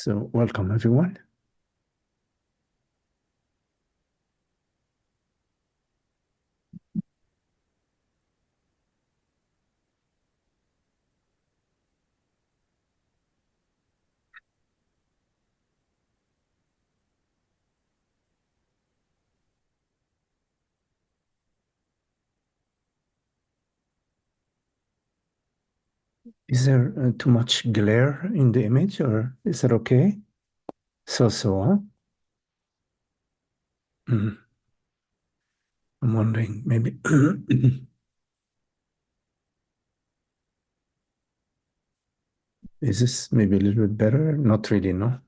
So, welcome everyone. Is there too much glare in the image, or is it okay? So, huh? Mm, I'm wondering, maybe is this maybe a little bit better? Not really, no?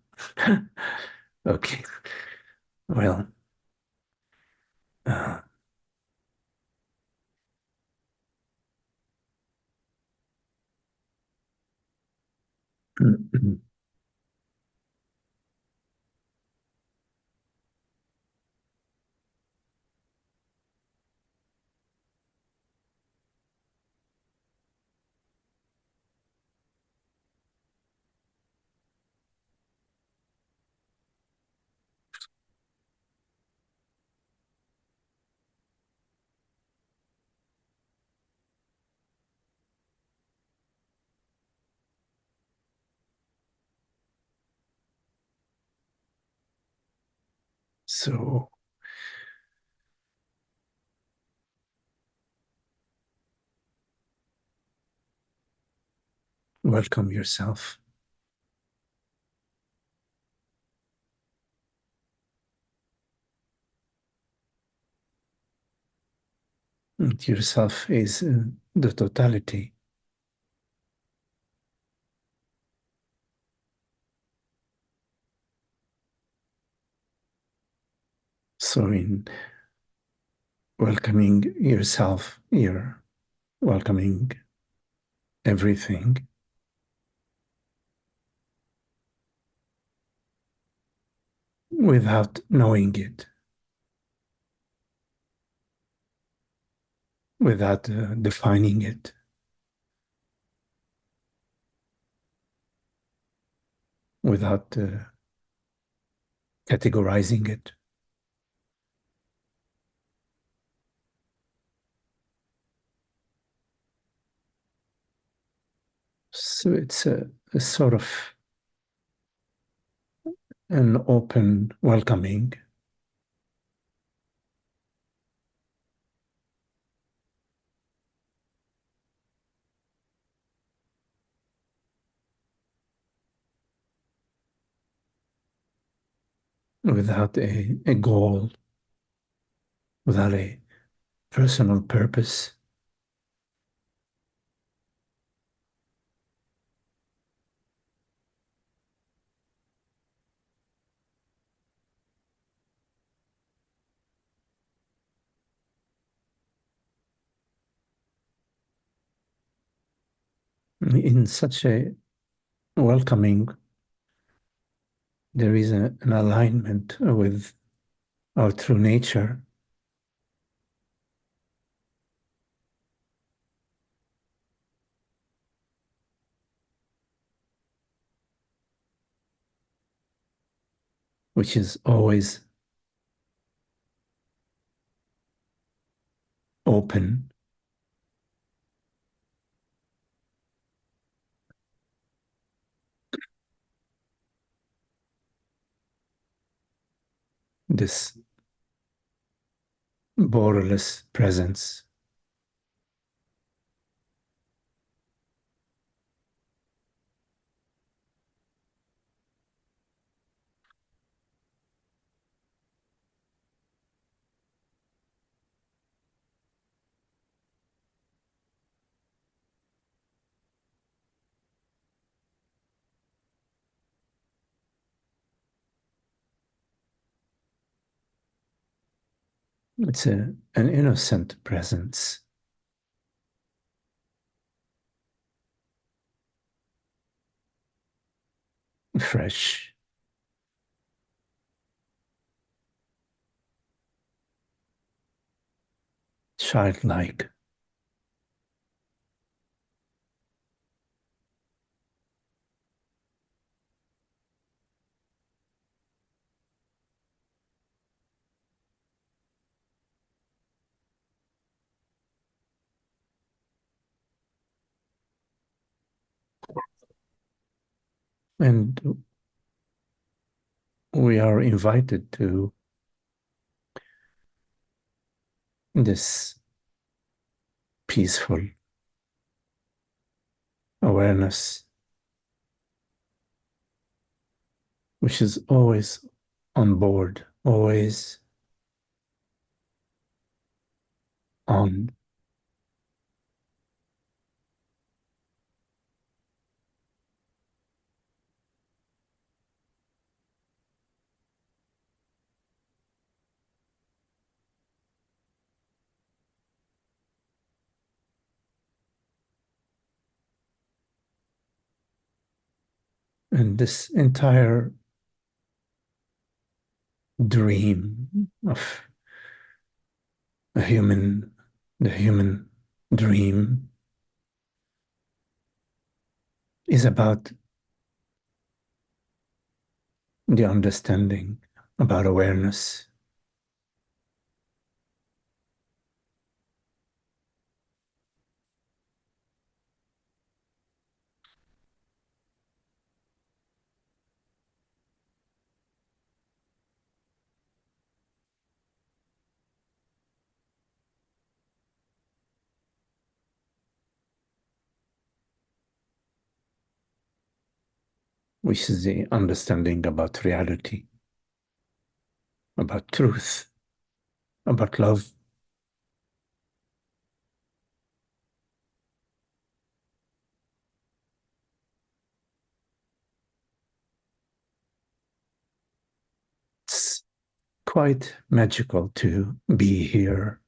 Okay. Well, uh, so welcome yourself. And yourself is the totality. So, in welcoming yourself, you're welcoming everything without knowing it, without defining it, without categorizing it. So it's a sort of an open welcoming without a goal, without a personal purpose. In such a welcoming, there is an alignment with our true nature, which is always open, this borderless presence. It's an innocent presence, fresh, childlike. And we are invited to this peaceful awareness, which is always on board, always on. And this entire dream of a human, the human dream, is about the understanding, about awareness. Which is the understanding about reality, about truth, about love. It's quite magical to be here,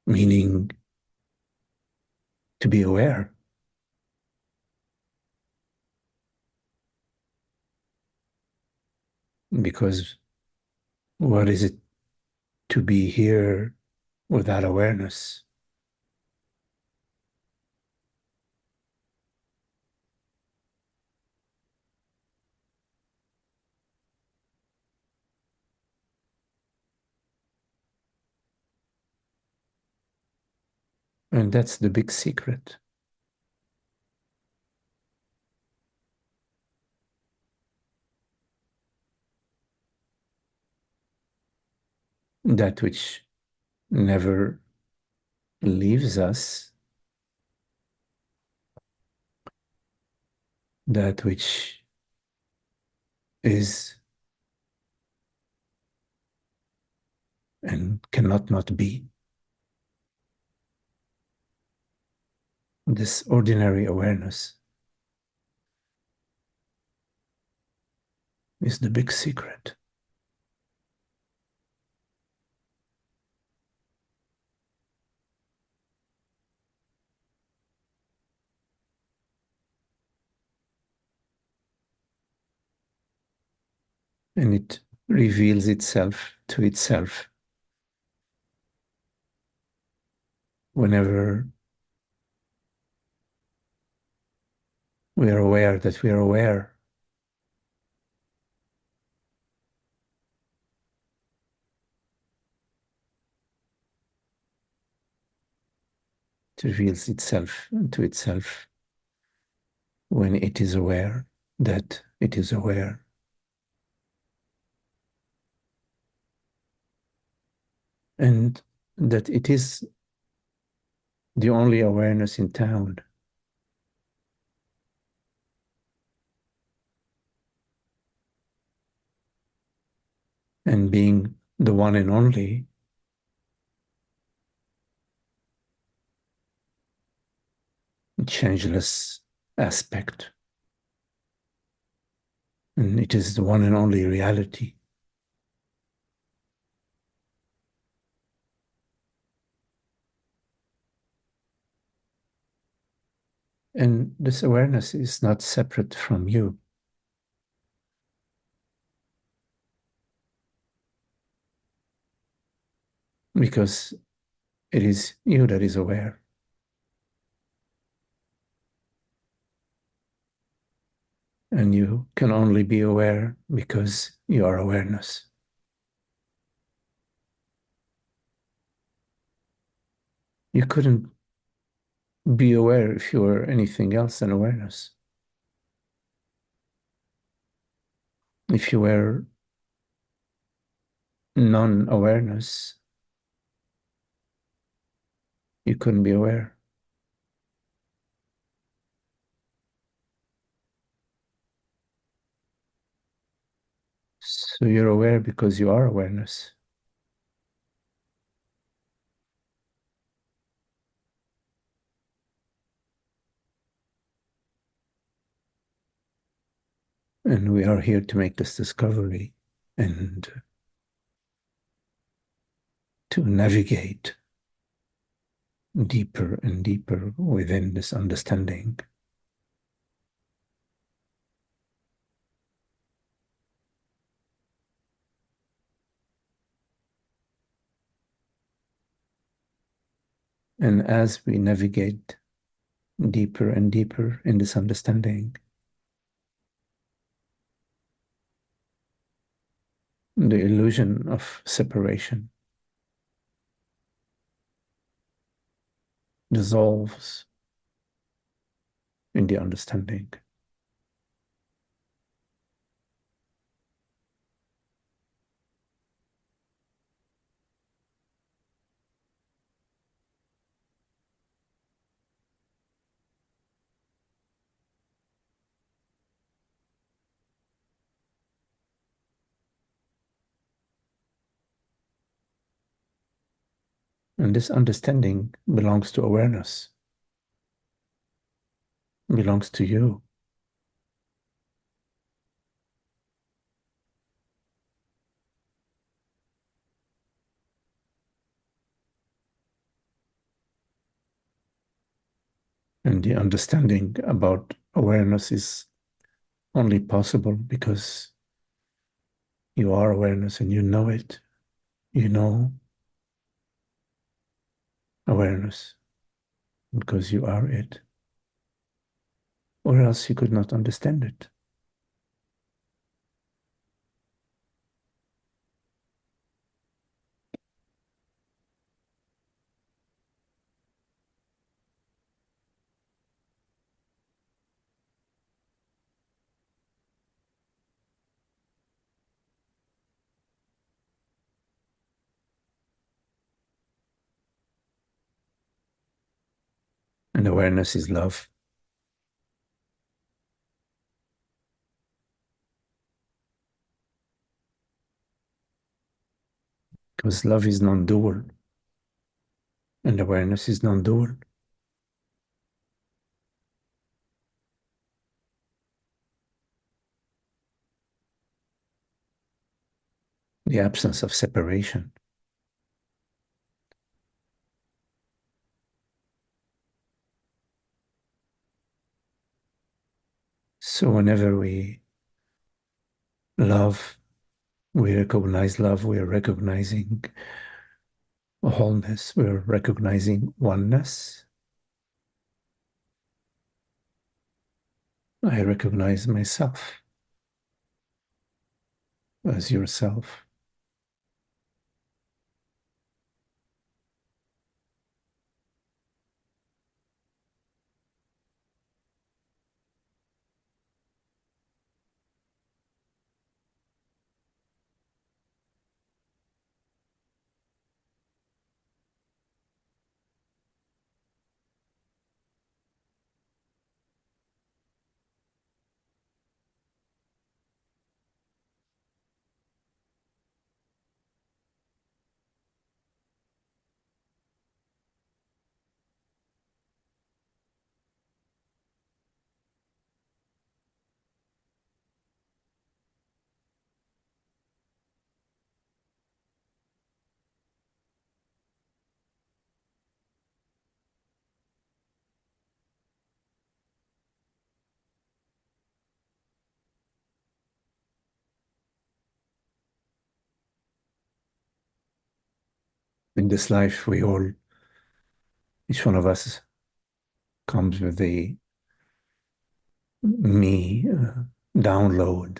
meaning to be aware. Because what is it to be here without awareness? And that's the big secret. That which never leaves us, that which is and cannot not be. This ordinary awareness is the big secret. And it reveals itself to itself whenever we are aware that we are aware. It reveals itself to itself when it is aware that it is aware. And that it is the only awareness in town. And being the one and only, changeless aspect. And it is the one and only reality. And this awareness is not separate from you, because it is you that is aware. And you can only be aware because you are awareness. You couldn't Be aware if you are anything else than awareness. If you were non-awareness, you couldn't be aware. So you're aware because you are awareness. And we are here to make this discovery and to navigate deeper and deeper within this understanding. And as we navigate deeper and deeper in this understanding, the illusion of separation dissolves in the understanding. And this understanding belongs to awareness, belongs to you. And the understanding about awareness is only possible because you are awareness and you know it. You know awareness because you are it, or else you could not understand it. And awareness is love. Because love is non-dual and awareness is non-dual. The absence of separation. So whenever we love, we recognize love, we are recognizing wholeness, we are recognizing oneness. I recognize myself as yourself. In this life, each one of us comes with the me download.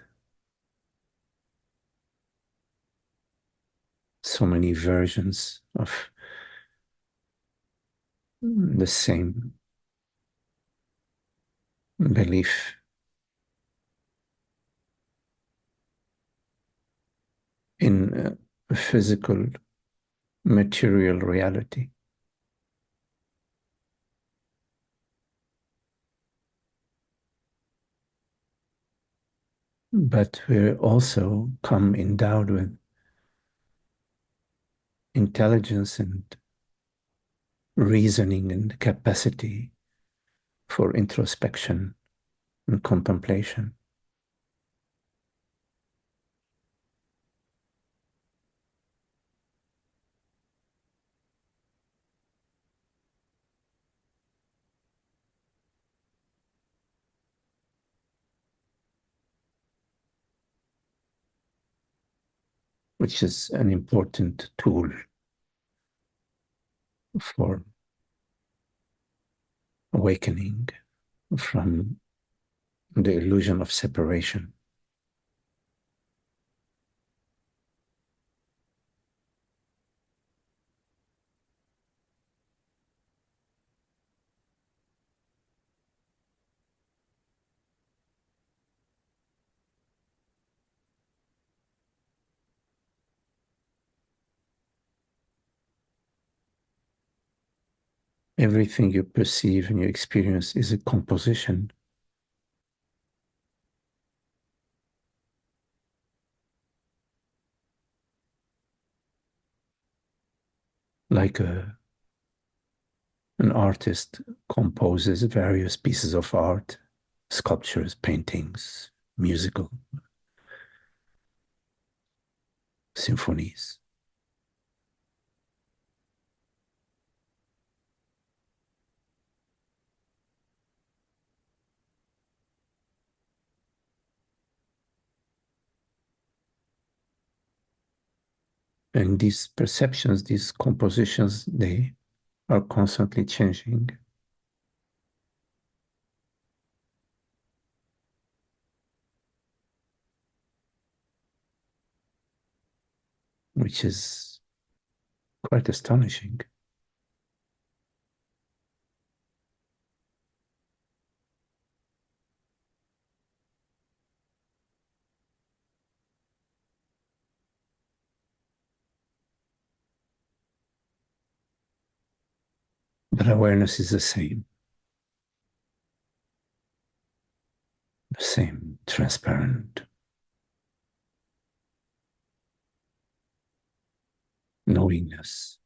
So many versions of the same belief in physical, material reality. But we're also come endowed with intelligence and reasoning and capacity for introspection and contemplation, which is an important tool for awakening from the illusion of separation. Everything you perceive and you experience is a composition, like an artist composes various pieces of art, sculptures, paintings, musical symphonies. And these perceptions, these compositions, they are constantly changing. Which is quite astonishing. But awareness is the same, transparent, knowingness.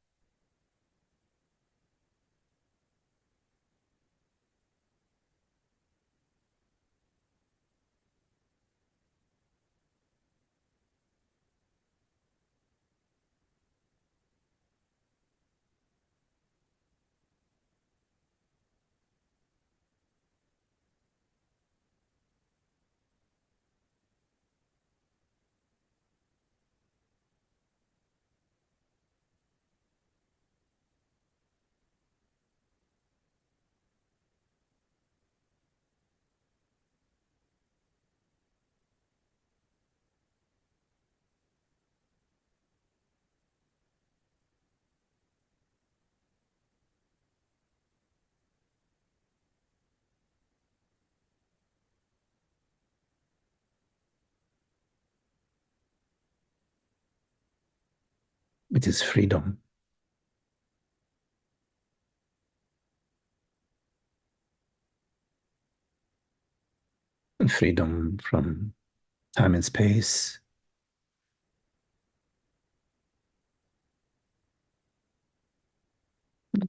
It is freedom. Freedom from time and space,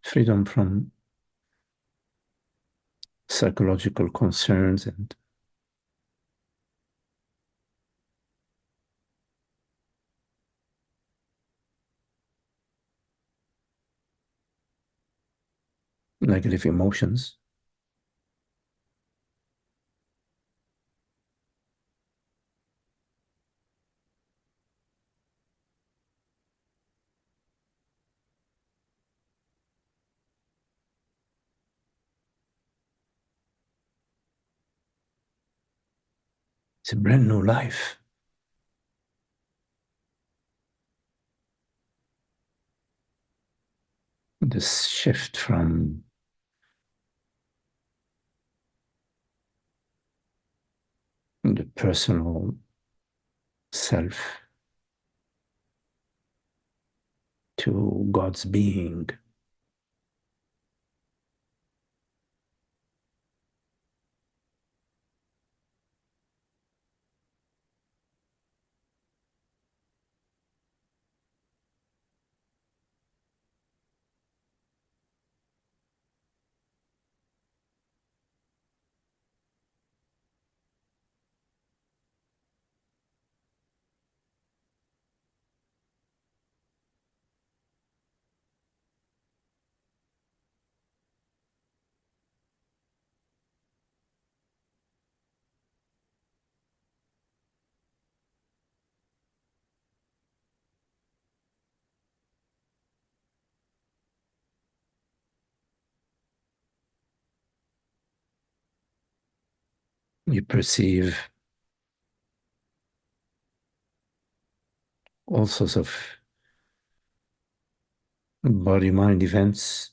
freedom from psychological concerns and negative emotions. It's a brand new life. This shift from the personal self to God's being. You perceive all sorts of body-mind events,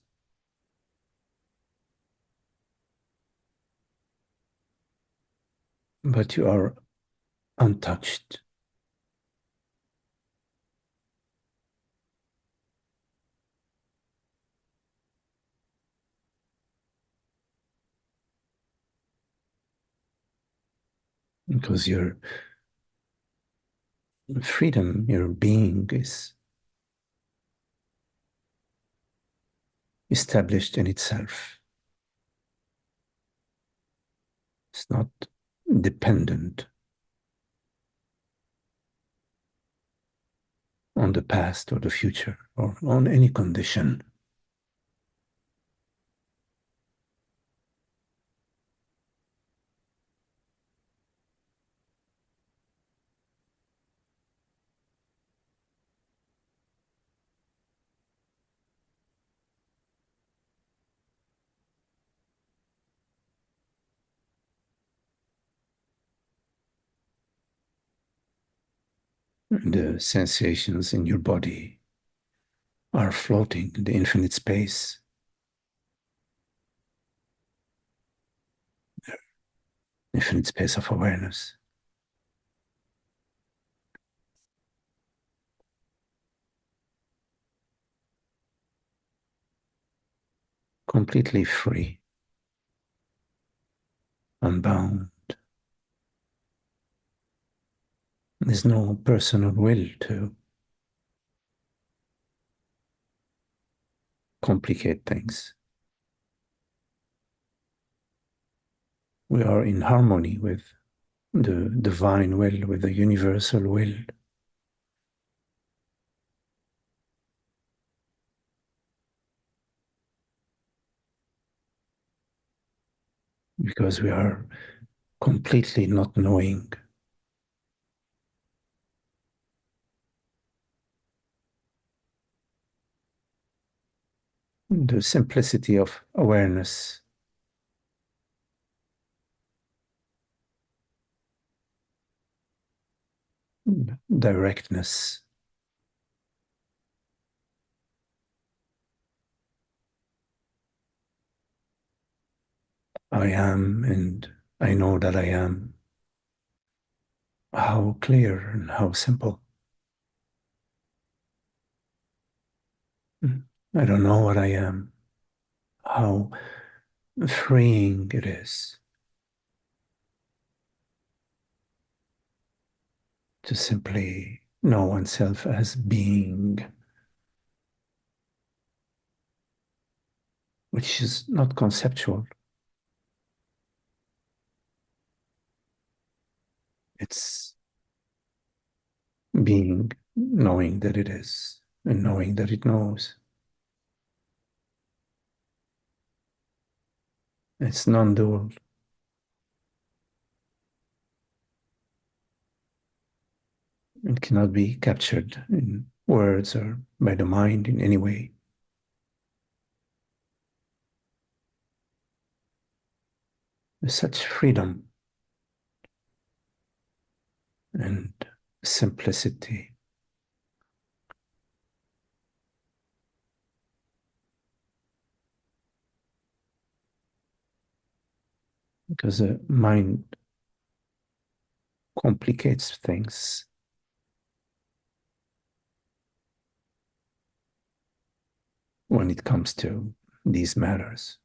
but you are untouched. Because your freedom, your being is established in itself. It's not dependent on the past or the future or on any condition. The sensations in your body are floating in the infinite space, infinite space of awareness, completely free, unbound. There's no personal will to complicate things. We are in harmony with the divine will, with the universal will, because we are completely not knowing. The simplicity of awareness, directness. I am, and I know that I am. How clear and how simple. I don't know what I am. How freeing it is to simply know oneself as being, which is not conceptual. It's being, knowing that it is, and knowing that it knows. It's non-dual. It cannot be captured in words or by the mind in any way. There's such freedom and simplicity. Because the mind complicates things when it comes to these matters.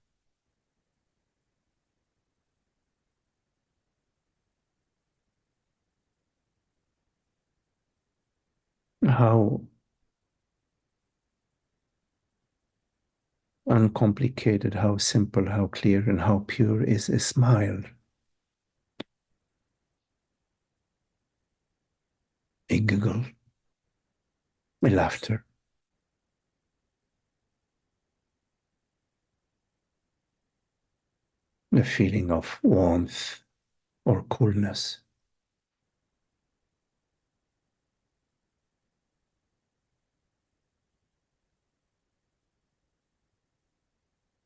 How uncomplicated, how simple, how clear, and how pure is a smile, a giggle, a laughter, a feeling of warmth or coolness.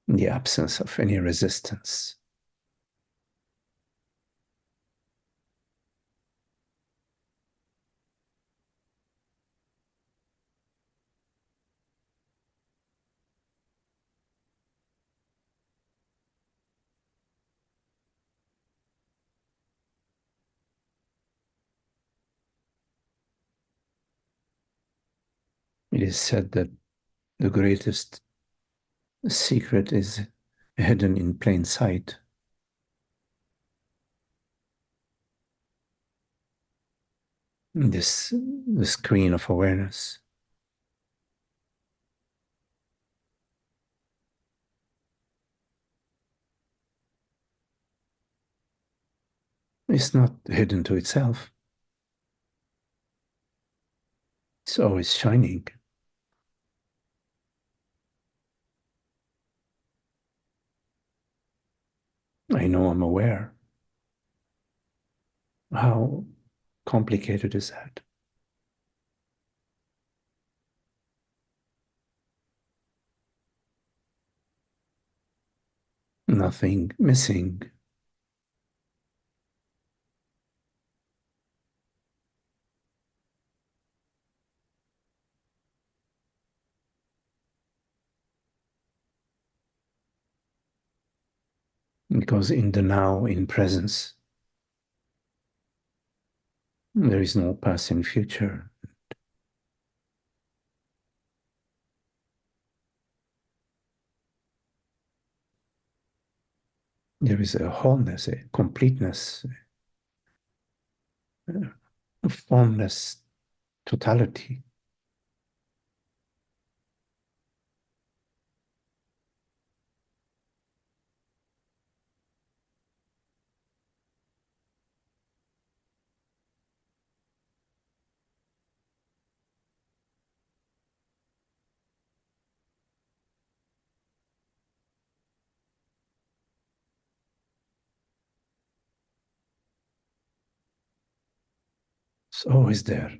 The absence of any resistance. It is said that the greatest secret is hidden in plain sight. The screen of awareness is not hidden to itself. It's always shining. I know I'm aware. How complicated is that? Nothing missing. Because in the now, in presence, there is no past and future. There is a wholeness, a completeness, a formless totality. It's always there.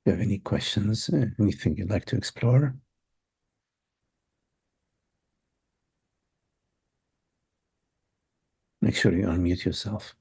you have any questions, anything you'd like to explore, make sure you unmute yourself.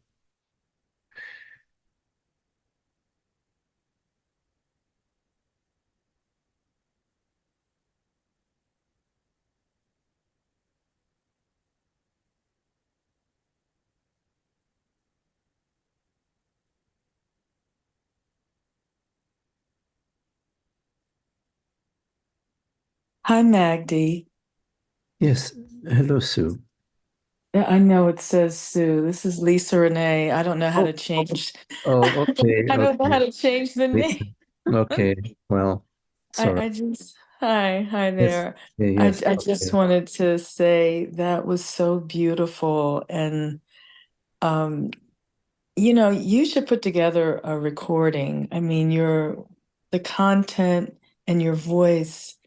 Hi, Magdi. Yes. Hello, Sue. Yeah, I know it says Sue. This is Lisa Renee. I don't know how Oh, to change. oh, okay, I don't know how okay. to change the name. Listen. Okay. Well, sorry. I just hi Yes. there. Yeah, yes. I just Okay. wanted to say that was so beautiful, and um, you should put together a recording. I mean, your the content and your voice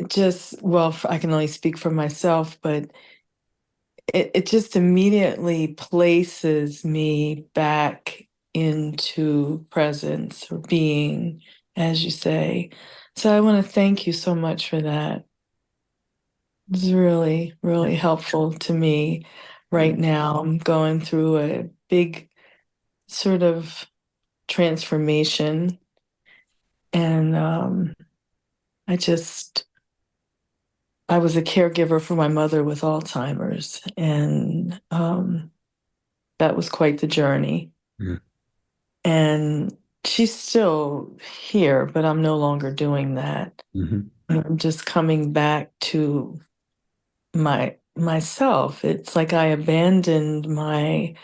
just I can only speak for myself, but it just immediately places me back into presence or being, as you say. So I want to thank you so much for that. It's really, really helpful to me right now. I'm going through a big sort of transformation, and I just I was a caregiver for my mother with Alzheimer's, and that was quite the journey. Mm, And she's still here, but I'm no longer doing that. mhm. I'm just coming back to myself. It's like I abandoned my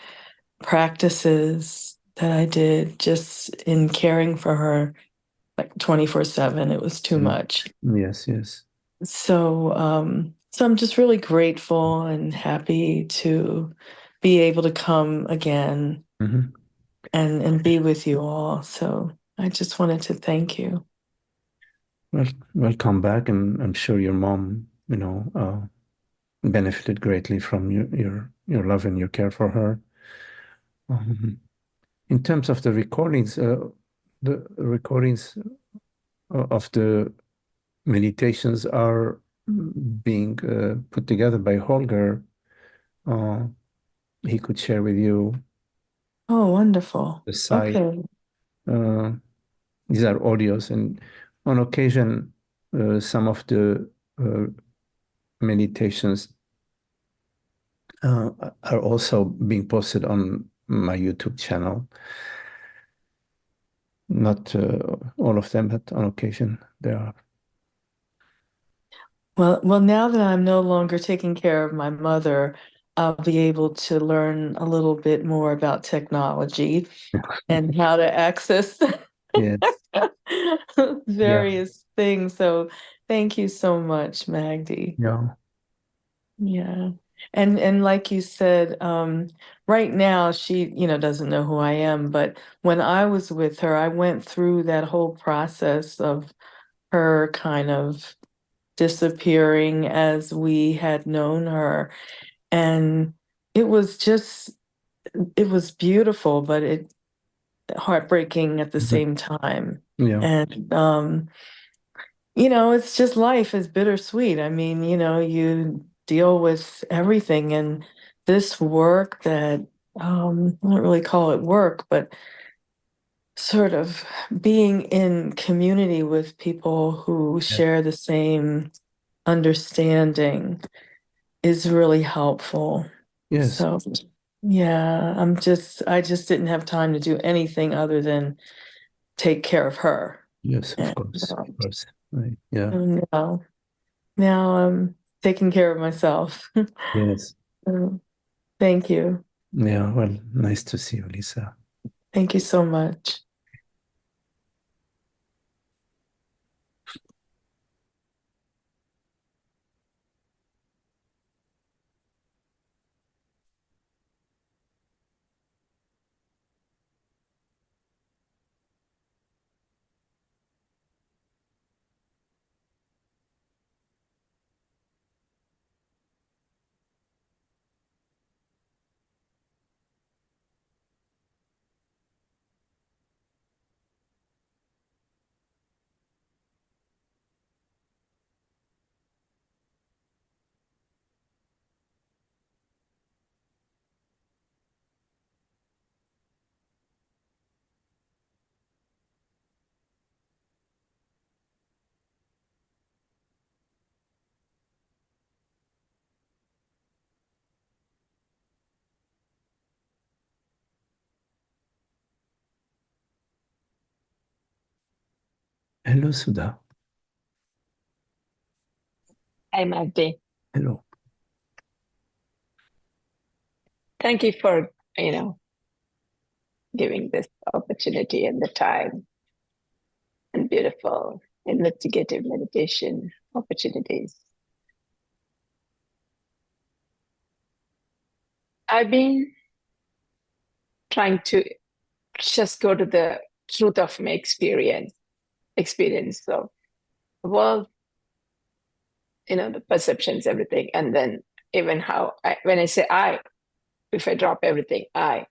practices that I did just in caring for her like 24/7. It was too Mm. much. Yes, yes. So I'm just really grateful and happy to be able to come again Mhm. and be with you all. So I just wanted to thank you. Well, welcome back, and I'm sure your mom, benefited greatly from your love and your care for her. Um, in terms of the recordings of the meditations are being put together by Holger. Uh, he could share with you Oh, wonderful. the site. Okay. Uh, these are audios, and on occasion, some of the uh, meditations uh, are also being posted on my YouTube channel. Not all of them, but on occasion they are. Well, now that I'm no longer taking care of my mother, I'll be able to learn a little bit more about technology and how to access Yes. Yeah. various things. So thank you so much, Magdi. Yeah. Yeah. And like you said, right now she, doesn't know who I am, but when I was with her, I went through that whole process of her kind of disappearing as we had known her. And it was just, it was beautiful, but it heartbreaking at the Mhm. same time. Yeah. And it's just life is bittersweet. I mean, you deal with everything, and this work that I don't really call it work, but sort of being in community with people who Yes. share the same understanding is really helpful. Yes. So, yeah, I just didn't have time to do anything other than take care of her. Yes. Of And course. Of course. Right. Yeah. now, now I'm taking care of myself. Yes. So, thank you. Yeah. Well, nice to see you, Lisa. Thank you so much. Hello, Sudha. Hi, Magdi. Hello. Thank you for, giving this opportunity and the time and beautiful investigative meditation opportunities. I've been trying to just go to the truth of my experience of the world, the perceptions, everything. And then even when I say I, if I drop everything, I.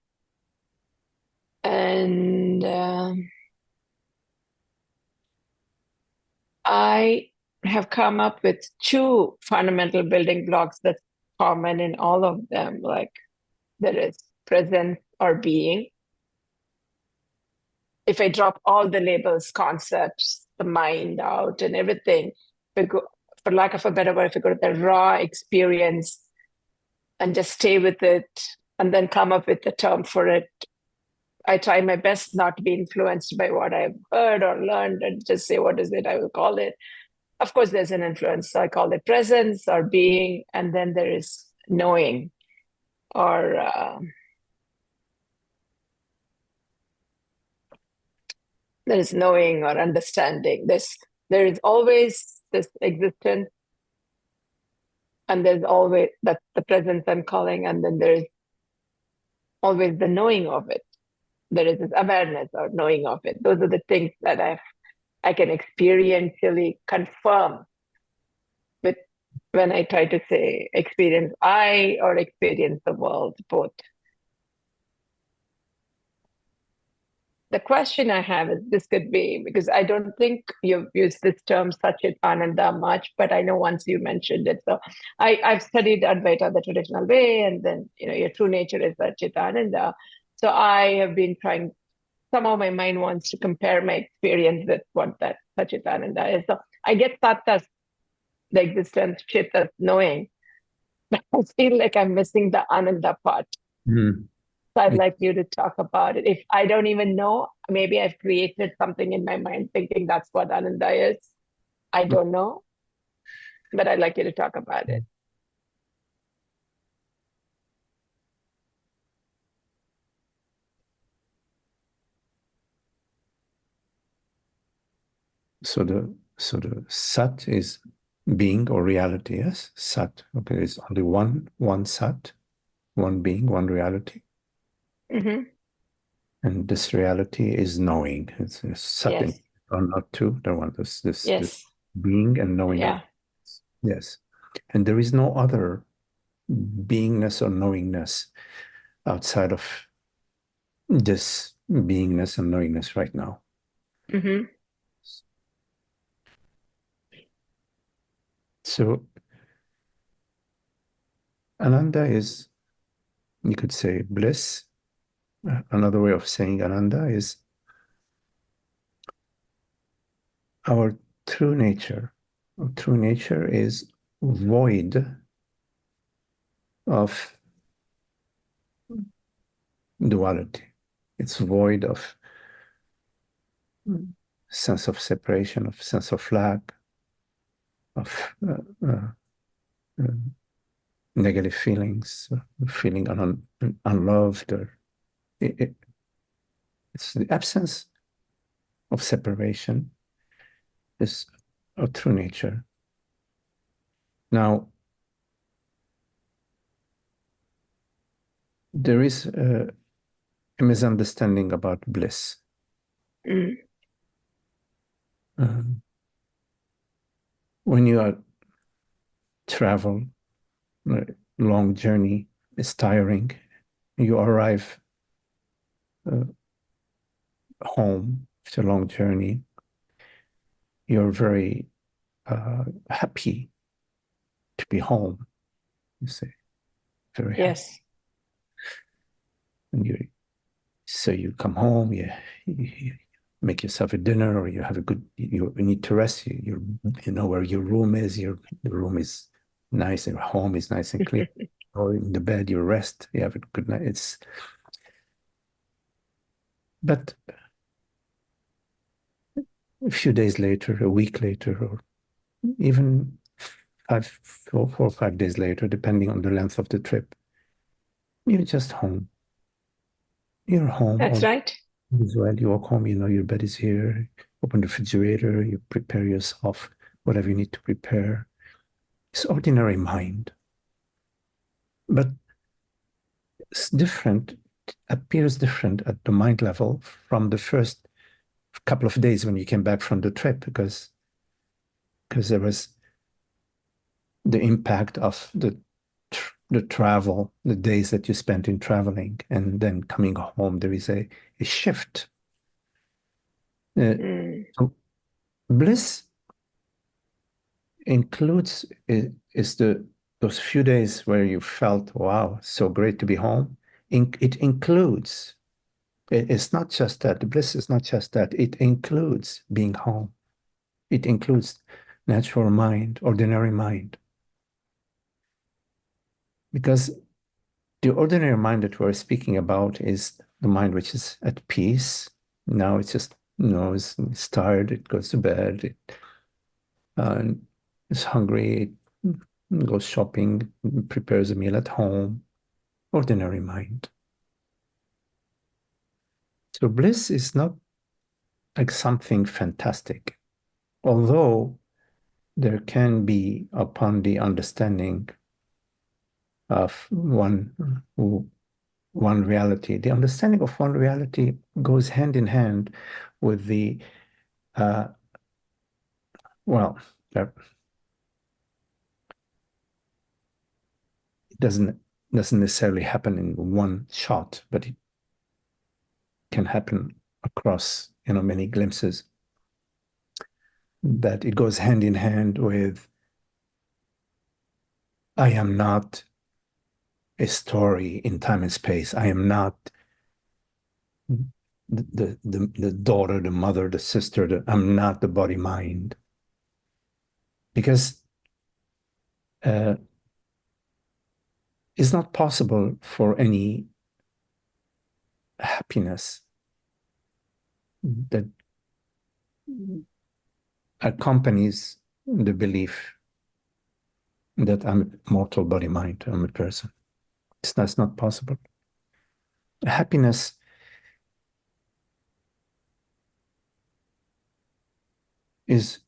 And I have come up with two fundamental building blocks that's common in all of them. Like there is presence or being. If I drop all the labels, concepts, the mind out and everything, for lack of a better word, if I go to the raw experience and just stay with it and then come up with a term for it, I try my best not to be influenced by what I've heard or learned and just say, what is it? I will call it. Of course, there's an influence. So I call it presence or being, and then there is knowing or there is knowing or understanding. There is always this existence, and there's always that's the presence I'm calling, and then there's always the knowing of it. There is this awareness or knowing of it. Those are the things that I can experientially confirm with when I try to say experience I or experience the world, both. The question I have is this could be, because I don't think you've used this term Satchitananda much, but I know once you mentioned it. So I've studied Advaita the traditional way, and then your true nature is Satchitananda. So I have been trying, somehow my mind wants to compare my experience with what that Satchitananda is. So I get Sat as the existence, Chit as knowing, but I feel like I'm missing the Ananda part. Mm. So I'd like you to talk about it. If I don't even know, maybe I've created something in my mind thinking that's what Ananda is. I don't know, but I'd like you to talk about it. So the Sat is being or reality, yes? Sat. Okay, there's only one Sat, one being, one reality. Mm-hmm. And this reality is knowing. It's Sat Yes. or not two. The one this Yes. being and knowing. Yeah. Yes. And there is no other beingness or knowingness outside of this beingness and knowingness right now. Mm-hmm. So Ananda is, you could say, bliss. Another way of saying Ananda is our true nature. Our true nature is void of duality. It's void of sense of separation, of sense of lack, of negative feelings, feeling unloved, or it's the absence of separation is our true nature. Now, there is a misunderstanding about bliss. Mm. When you are travel, long journey is tiring. You arrive home after a long journey. You're very happy to be home. You say, very happy. Yes. And so you come home, you make yourself a dinner, or you have a good, you need to rest. You know where your room is. The room is nice, and your home is nice and clean. Or in the bed, you rest. You have a good night. But a few days later, a week later, or even 4 or 5 days later, depending on the length of the trip, you're just home. You're home. That's right. As well, you walk home, you know your bed is here, open the refrigerator, you prepare yourself, whatever you need to prepare. It's ordinary mind. But it's different, it appears different at the mind level from the first couple of days when you came back from the trip, because there was the impact of the travel, the days that you spent in traveling, and then coming home, there is a shift. So bliss includes is those few days where you felt, wow, so great to be home. It includes, it's not just that, the bliss is not just that, it includes being home. It includes natural mind, ordinary mind. Because the ordinary mind that we're speaking about is the mind which is at peace. Now it's just, it's tired, it goes to bed, it's hungry, it goes shopping, prepares a meal at home. Ordinary mind. So bliss is not like something fantastic, although there can be, upon the understanding of one reality, the understanding of one reality goes hand in hand with the it doesn't necessarily happen in one shot, but it can happen across many glimpses. That it goes hand in hand with, I am not a story in time and space. I am not the daughter, the mother, the sister. I'm not the body mind. Because it's not possible for any happiness that accompanies the belief that I'm a mortal body mind, I'm a person. That's not possible. Happiness is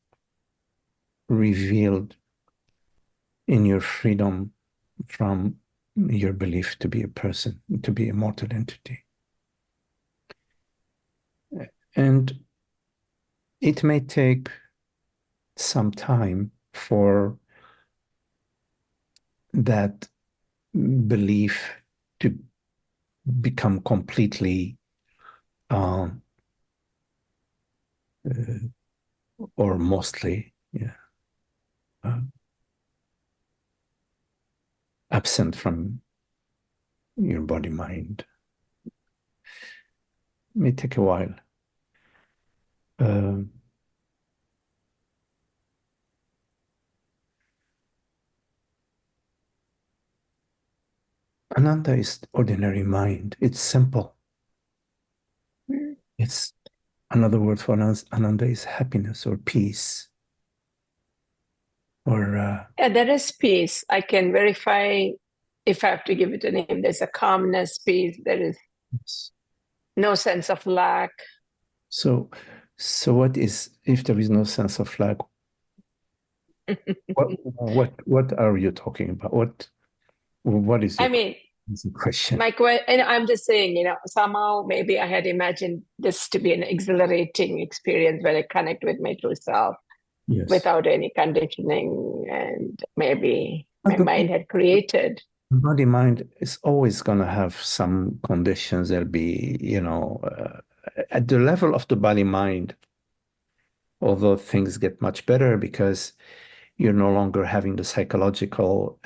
revealed in your freedom from your belief to be a person, to be a mortal entity. And it may take some time for that belief to become completely or mostly absent from your body mind. It may take a while. Ananda is ordinary mind. It's simple. It's another word for Ananda is happiness or peace. Or yeah, there is peace. I can verify if I have to give it a name. There's a calmness, peace. There is no sense of lack. So what is, if there is no sense of lack? what are you talking about? What is your, I mean, question? and I'm just saying, somehow maybe I had imagined this to be an exhilarating experience where I connect with my true self. Yes. Without any conditioning, and maybe my mind had created. Body mind is always going to have some conditions. There'll be, at the level of the body mind, although things get much better because you're no longer having the psychological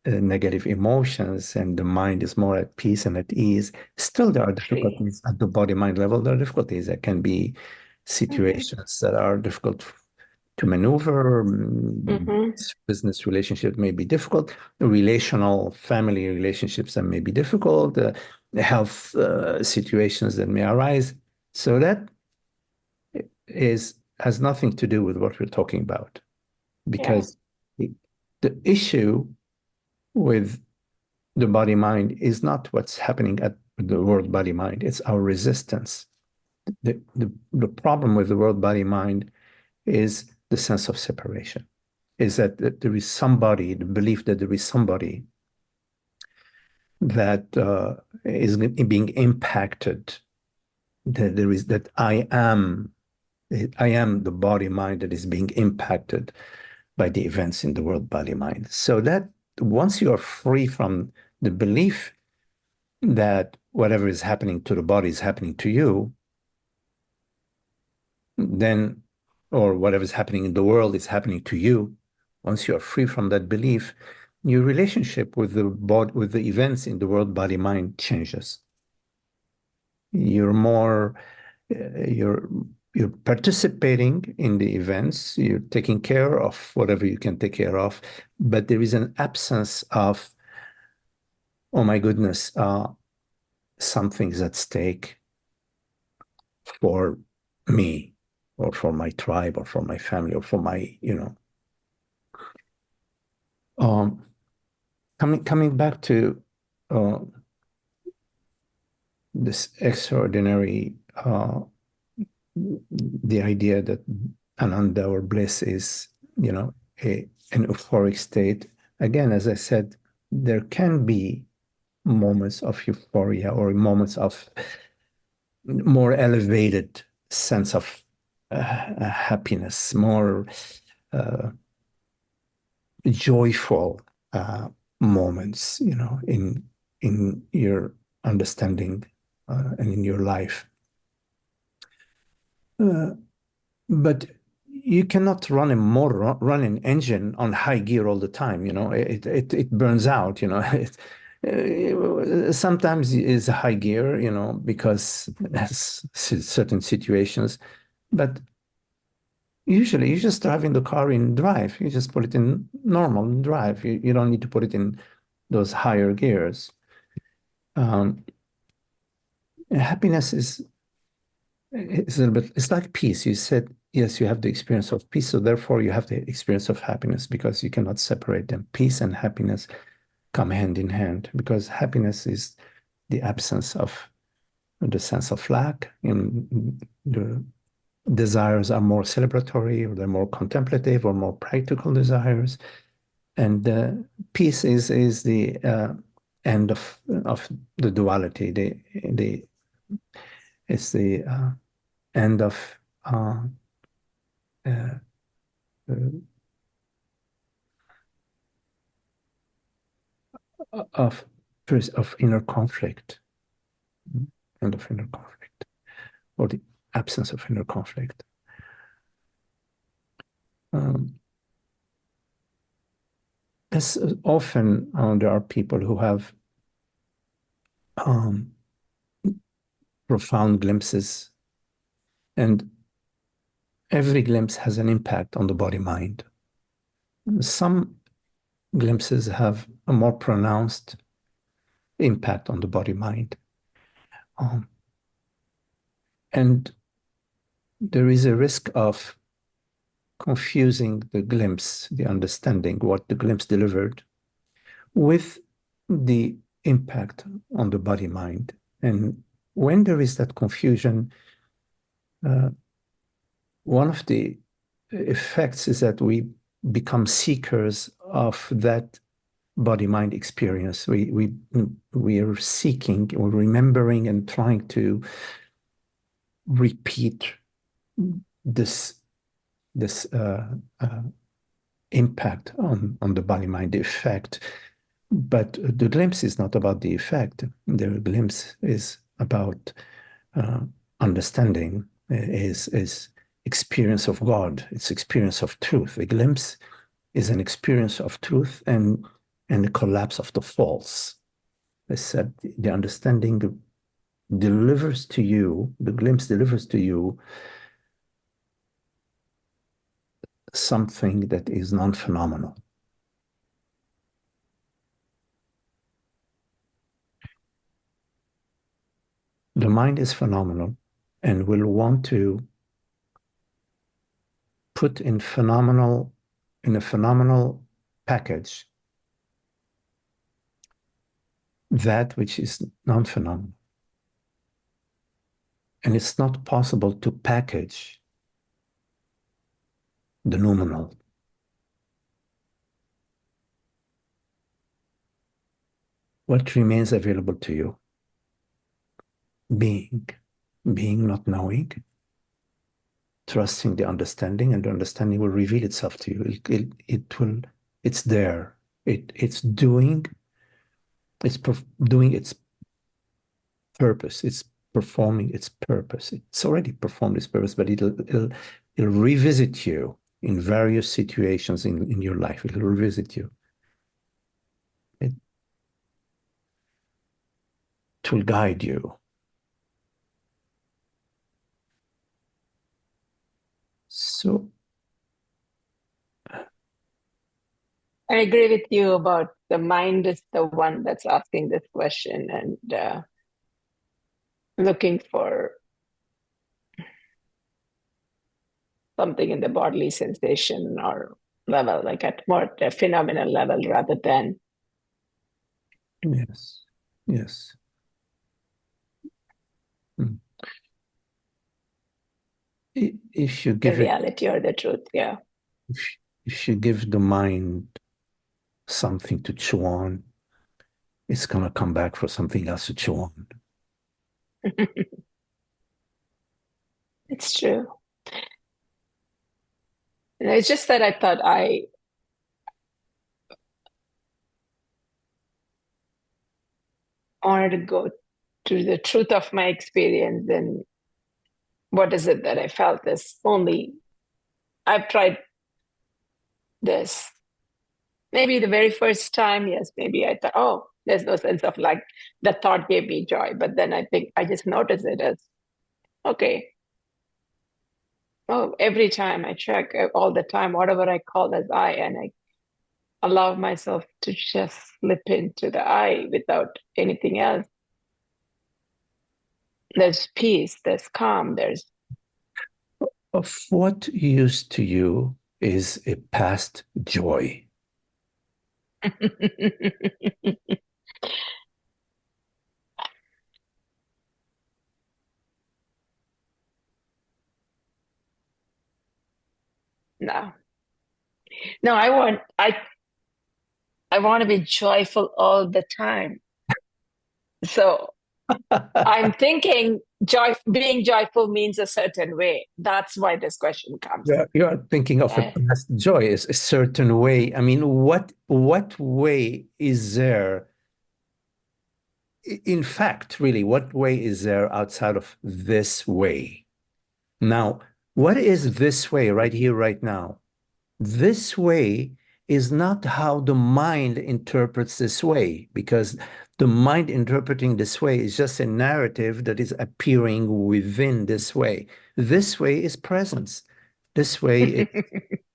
negative emotions and the mind is more at peace and at ease. Still, there are difficulties at the body mind level. There are difficulties. There can be situations that are difficult to maneuver. Business relationships may be difficult. Relational family relationships that may be difficult. Health situations that may arise. So that is has nothing to do with what we're talking about, because the issue with the body-mind is not what's happening at the world body-mind, it's our resistance. The problem with the world body-mind is the sense of separation, is that there is somebody, the belief that there is somebody that is being impacted, that I am the body mind that is being impacted by the events in the world body mind. So that once you are free from the belief that whatever is happening to the body is happening to you, then, or whatever is happening in the world is happening to you, once you are free from that belief, your relationship with the body, with the events in the world body mind changes. You're more, you're participating in the events, you're taking care of whatever you can take care of, but there is an absence of, oh my goodness, something's at stake for me, or for my tribe, or for my family, or for my, coming back to this extraordinary, the idea that ananda or bliss is, an euphoric state. Again, as I said, there can be moments of euphoria or moments of more elevated sense of happiness, more joyful moments, in your understanding and in your life. But you cannot run an engine on high gear all the time. It burns out. Sometimes it's high gear, because there's certain situations, but usually you just drive in the car in drive. You just put it in normal drive. You don't need to put it in those higher gears. Happiness is a little bit, it's like peace. You said, yes, you have the experience of peace, so therefore you have the experience of happiness, because you cannot separate them. Peace and happiness come hand in hand, because happiness is the absence of the sense of lack, and the desires are more celebratory, or they're more contemplative, or more practical desires. And peace is the end of the duality. It's the end of of inner conflict, end of inner conflict, or the absence of inner conflict. As often there are people who have profound glimpses, and every glimpse has an impact on the body-mind. Some glimpses have a more pronounced impact on the body-mind. And there is a risk of confusing the glimpse, the understanding, what the glimpse delivered, with the impact on the body-mind. And when there is that confusion, one of the effects is that we become seekers of that body-mind experience. We are seeking, or remembering, and trying to repeat this impact on the body-mind effect. But the glimpse is not about the effect. The glimpse is about understanding, is experience of God. It's experience of truth. The glimpse is an experience of truth and the collapse of the false. I said the understanding delivers to you, the glimpse delivers to you something that is non-phenomenal. The mind is phenomenal and will want to put in a phenomenal package that which is non-phenomenal. And it's not possible to package the noumenal. What remains available to you? Being not knowing, trusting the understanding, and the understanding will reveal itself to you. It's there. It's doing its purpose. It's performing its purpose. It's already performed its purpose, but it'll revisit you in various situations in your life. It'll revisit you. It will guide you. So I agree with you about the mind is the one that's asking this question and looking for something in the bodily sensation or level, like at more a phenomenal level rather than. yes. If you give the reality or the truth, yeah. If you give the mind something to chew on, it's gonna come back for something else to chew on. It's true. And it's just that I thought I wanted to go to the truth of my experience and what is it that I felt is only I've tried this. Maybe the very first time, yes, maybe I thought, oh, there's no sense of like the thought gave me joy. But then I think I just notice it as, okay, oh, every time I check all the time, whatever I call as I, and I allow myself to just slip into the I without anything else. There's peace, there's calm, there's. Of what use to you is a past joy? No, I want to be joyful all the time. So I'm thinking being joyful means a certain way. That's why this question comes. You're thinking of a past joy is a certain way. I mean, what way is there? In fact, really, what way is there outside of this way? Now, what is this way right here, right now? This way is not how the mind interprets this way, because the mind interpreting this way is just a narrative that is appearing within this way. This way is presence. This way is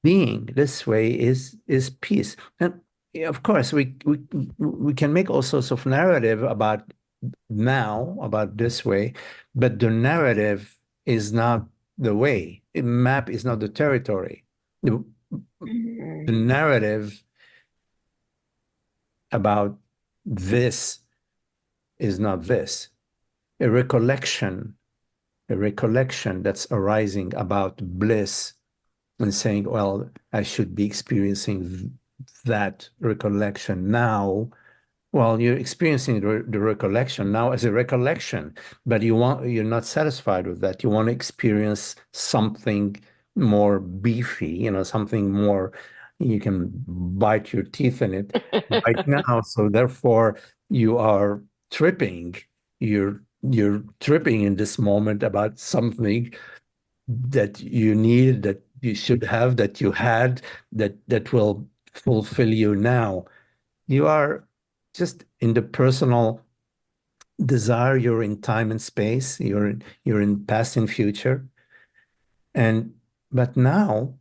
being. This way is peace. And of course, we can make all sorts of narrative about now, about this way, but the narrative is not the way. The map is not the territory. The narrative about this is not this. A recollection that's arising about bliss and saying, well, I should be experiencing that recollection now. Well, you're experiencing the recollection now as a recollection, but you're not satisfied with that. You want to experience something more beefy, something more, you can bite your teeth in it right now. So therefore you are tripping. You're tripping in this moment about something that you need, that you should have, that you had, that will fulfill you now. You are just in the personal desire. You're in time and space. You're in past and future. But now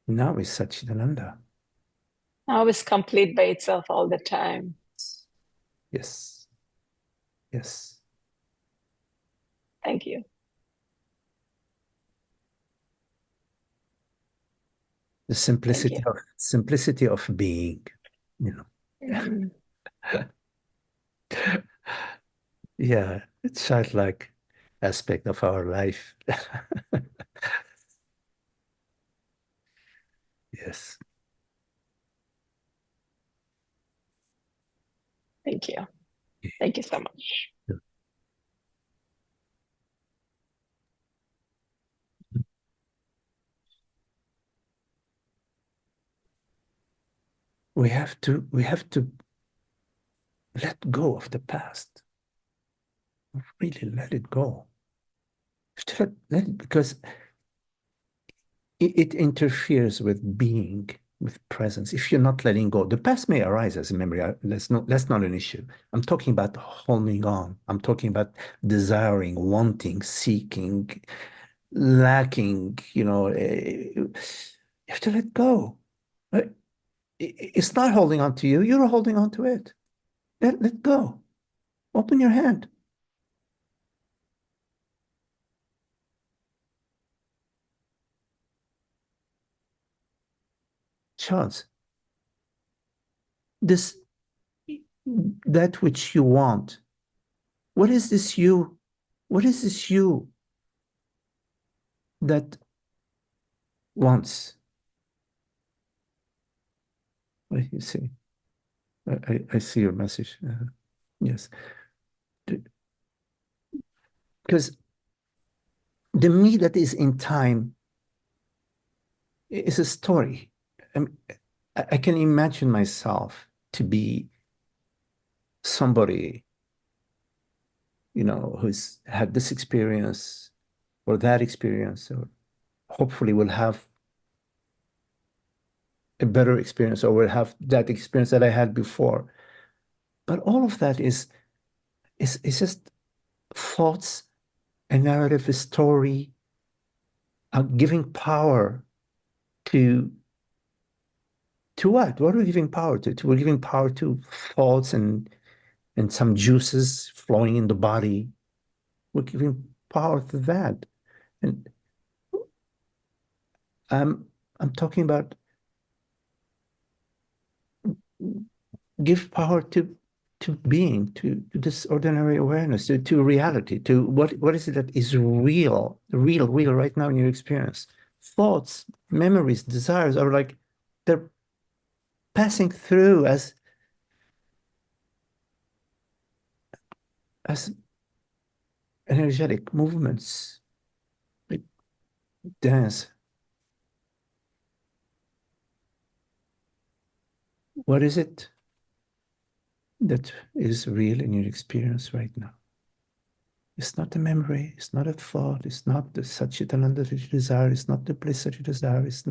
is Satchidananda. Now is complete by itself all the time. Yes. Thank you. The simplicity of being, you know. Mhm. Yeah, it's childlike aspect of our life. Yes. Thank you. Thank you so much. We have to let go of the past. Really let it go. Let it, because it interferes with being, with presence. If you're not letting go, the past may arise as a memory. That's not an issue. I'm talking about holding on. I'm talking about desiring, wanting, seeking, lacking. You have to let go. It's not holding on to you. You're holding on to it. Let go. Open your hand. Chance. That which you want. What is this you? What is this you that wants? What do you see? I see your message. Yes. Because the me that is in time is a story. I can imagine myself to be somebody, who's had this experience or that experience, or hopefully will have a better experience or will have that experience that I had before. But all of that is just thoughts, a narrative, a story, giving power to what? What are we giving power to? We're giving power to thoughts and some juices flowing in the body. We're giving power to that. And I'm talking about give power to being, to this ordinary awareness, to reality, to what is it that is real right now in your experience. Thoughts, memories, desires are like they're passing through as energetic movements, like dance. What is it that is real in your experience right now? It's not a memory, it's not a thought, it's not the Satchitananda that you desire, it's not the bliss that you desire, it's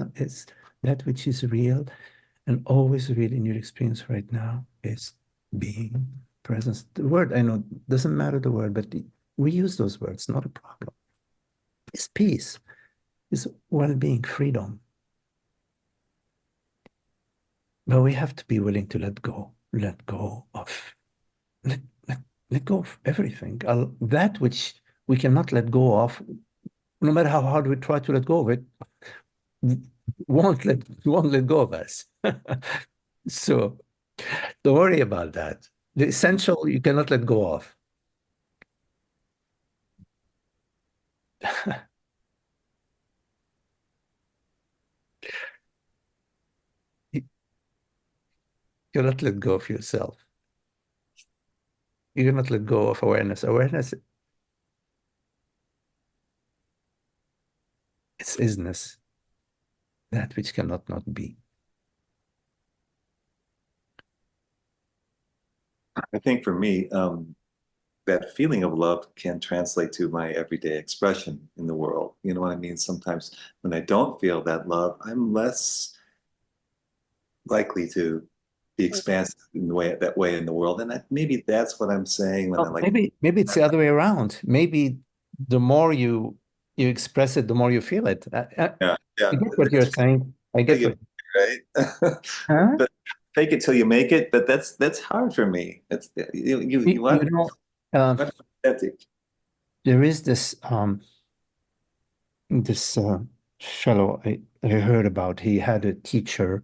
that which is real and always real in your experience right now is being, presence. The word, I know, doesn't matter the word, but we use those words, not a problem. It's peace, it's well-being, freedom. But we have to be willing to let go of, let go of everything. That which we cannot let go of, no matter how hard we try to let go of it, won't let go of us. So don't worry about that. The essential you cannot let go of. You cannot let go of yourself. You cannot let go of awareness. Awareness, it's isness, that which cannot not be. I think for me, that feeling of love can translate to my everyday expression in the world. You know what I mean? Sometimes when I don't feel that love, I'm less likely to be expansive in that way in the world. And maybe that's what I'm saying when I like. Maybe it's the other way around. Maybe the more you express it, the more you feel it. Yeah. I get what you're saying. I get what. Right. Huh? But fake it till you make it. But that's hard for me. It's you You want know, authentic. there is this fellow I heard about. He had a teacher.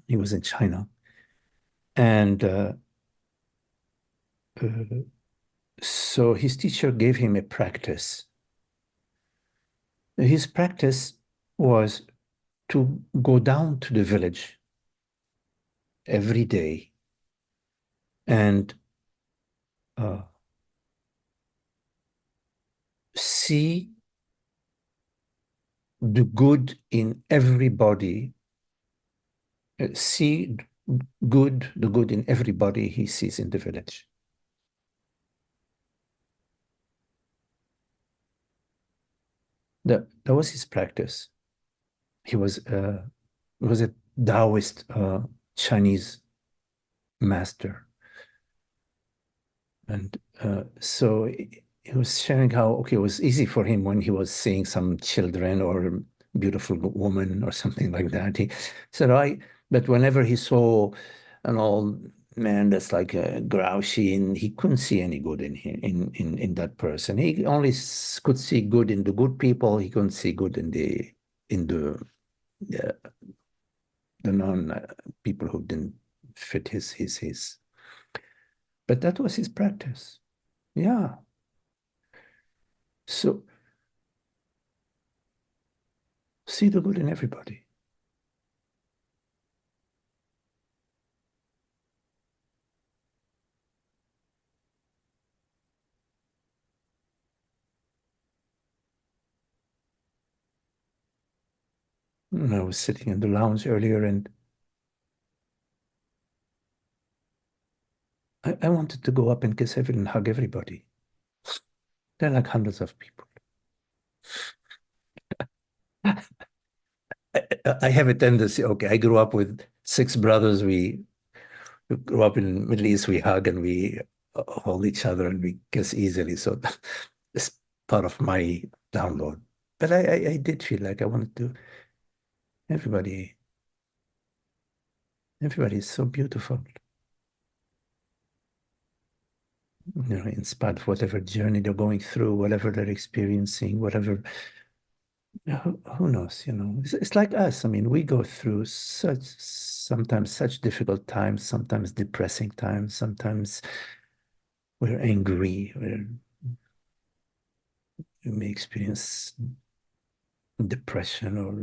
He was in China, and so his teacher gave him a practice. His practice was to go down to the village every day and see the good in everybody, see the good in everybody he sees in the village. That was his practice. He was a Taoist Chinese master. And so he was sharing how, okay, it was easy for him when he was seeing some children or a beautiful woman or something like that. He said, but whenever he saw an old man that's like grouchy, and he couldn't see any good in him, in that person. He only could see good in the good people. He couldn't see good in the non people who didn't fit his. But that was his practice. Yeah. So see the good in everybody. I was sitting in the lounge earlier, and I wanted to go up and kiss everyone and hug everybody. There are like hundreds of people. I have a tendency, okay, I grew up with 6 brothers. We grew up in the Middle East. We hug and we hold each other and we kiss easily. So it's part of my download. But I did feel like I wanted to, everybody is so beautiful. In spite of whatever journey they're going through, whatever they're experiencing, whatever, who knows, it's like us. I mean, we go through sometimes such difficult times, sometimes depressing times, sometimes we're angry, we may experience depression or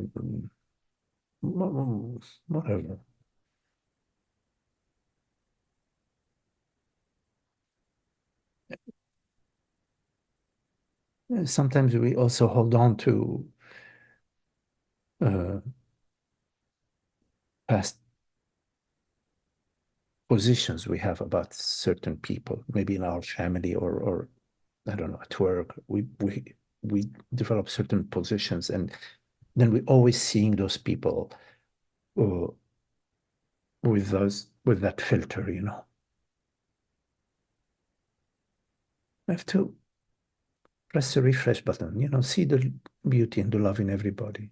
whatever. Sometimes we also hold on to past positions we have about certain people, maybe in our family or I don't know, at work. We develop certain positions, and then we're always seeing those people with that filter, I have to press the refresh button, see the beauty and the love in everybody,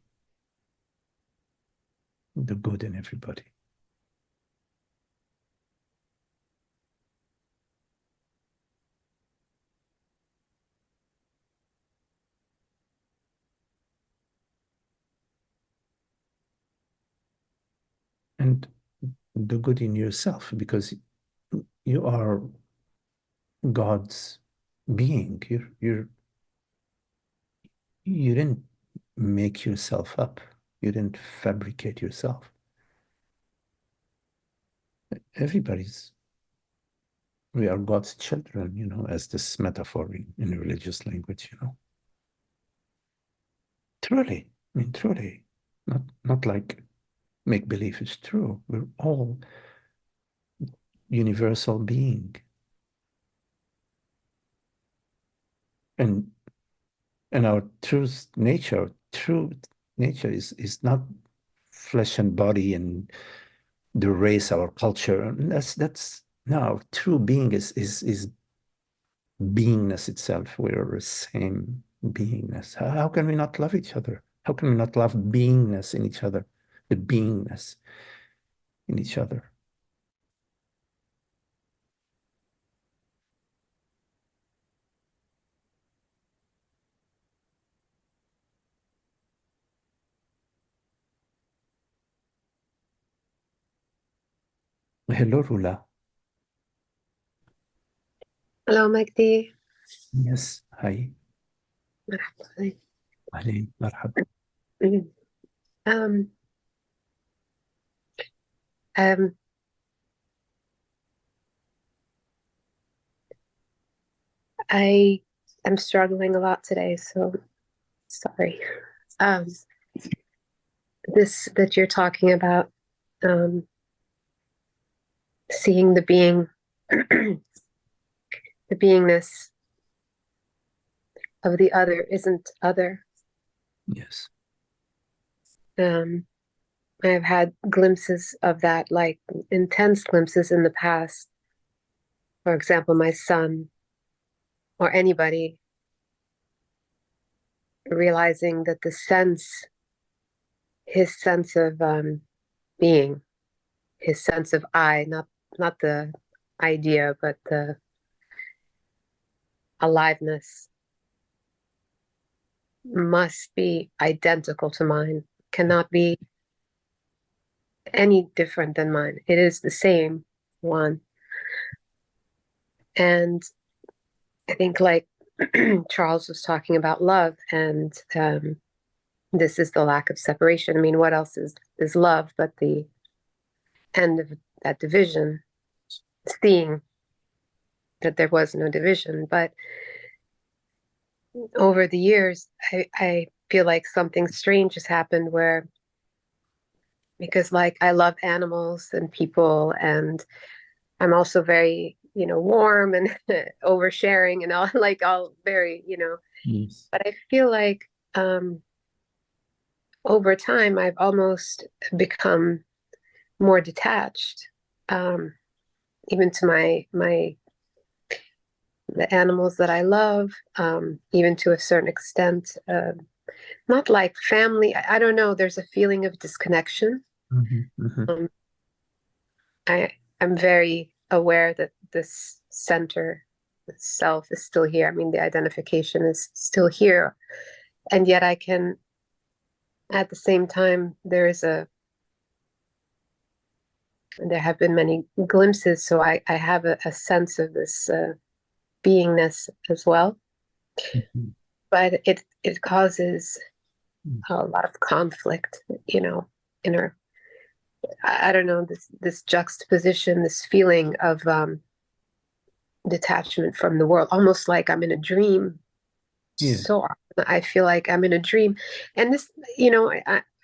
the good in everybody. And the good in yourself, because you are God's being. You didn't make yourself up. You didn't fabricate yourself. We are God's children, as this metaphor in religious language, Truly, I mean, truly, not like make believe. It's true. We're all universal being. And our true nature is not flesh and body and the race, our culture. And that's no, true being is beingness itself. We're the same beingness. How can we not love each other? How can we not love beingness in each other? The beingness in each other. Hello, Rula. Hello, Magdi. Yes. Hi. مرحبا. أهلين. مرحبا. Um, um, I am struggling a lot today, so sorry. Um, this that you're talking about, seeing the being, the beingness of the other isn't other. Yes. I've had glimpses of that, like intense glimpses in the past. For example, my son or anybody realizing that his sense of being, his sense of I, not the idea, but the aliveness must be identical to mine, cannot be any different than mine. It is the same one. And I think, like Charles was talking about love, and this is the lack of separation. I mean, what else is love but the end of that division, seeing that there was no division. But over the years, I feel like something strange has happened where, because like I love animals and people, and I'm also very, warm and oversharing and all, like all very, Yes. but I feel like over time I've almost become more detached, even to the animals that I love, even to a certain extent. Not like family. I don't know. There's a feeling of disconnection. Mm-hmm. I'm very aware that this center, the self, is still here. I mean, the identification is still here, and yet I can, at the same time, there have been many glimpses, so I have a sense of this beingness as well. Mm-hmm. But it causes a lot of conflict, inner. I don't know, this juxtaposition, this feeling of detachment from the world, almost like I'm in a dream. Yeah. So often I feel like I'm in a dream, and this,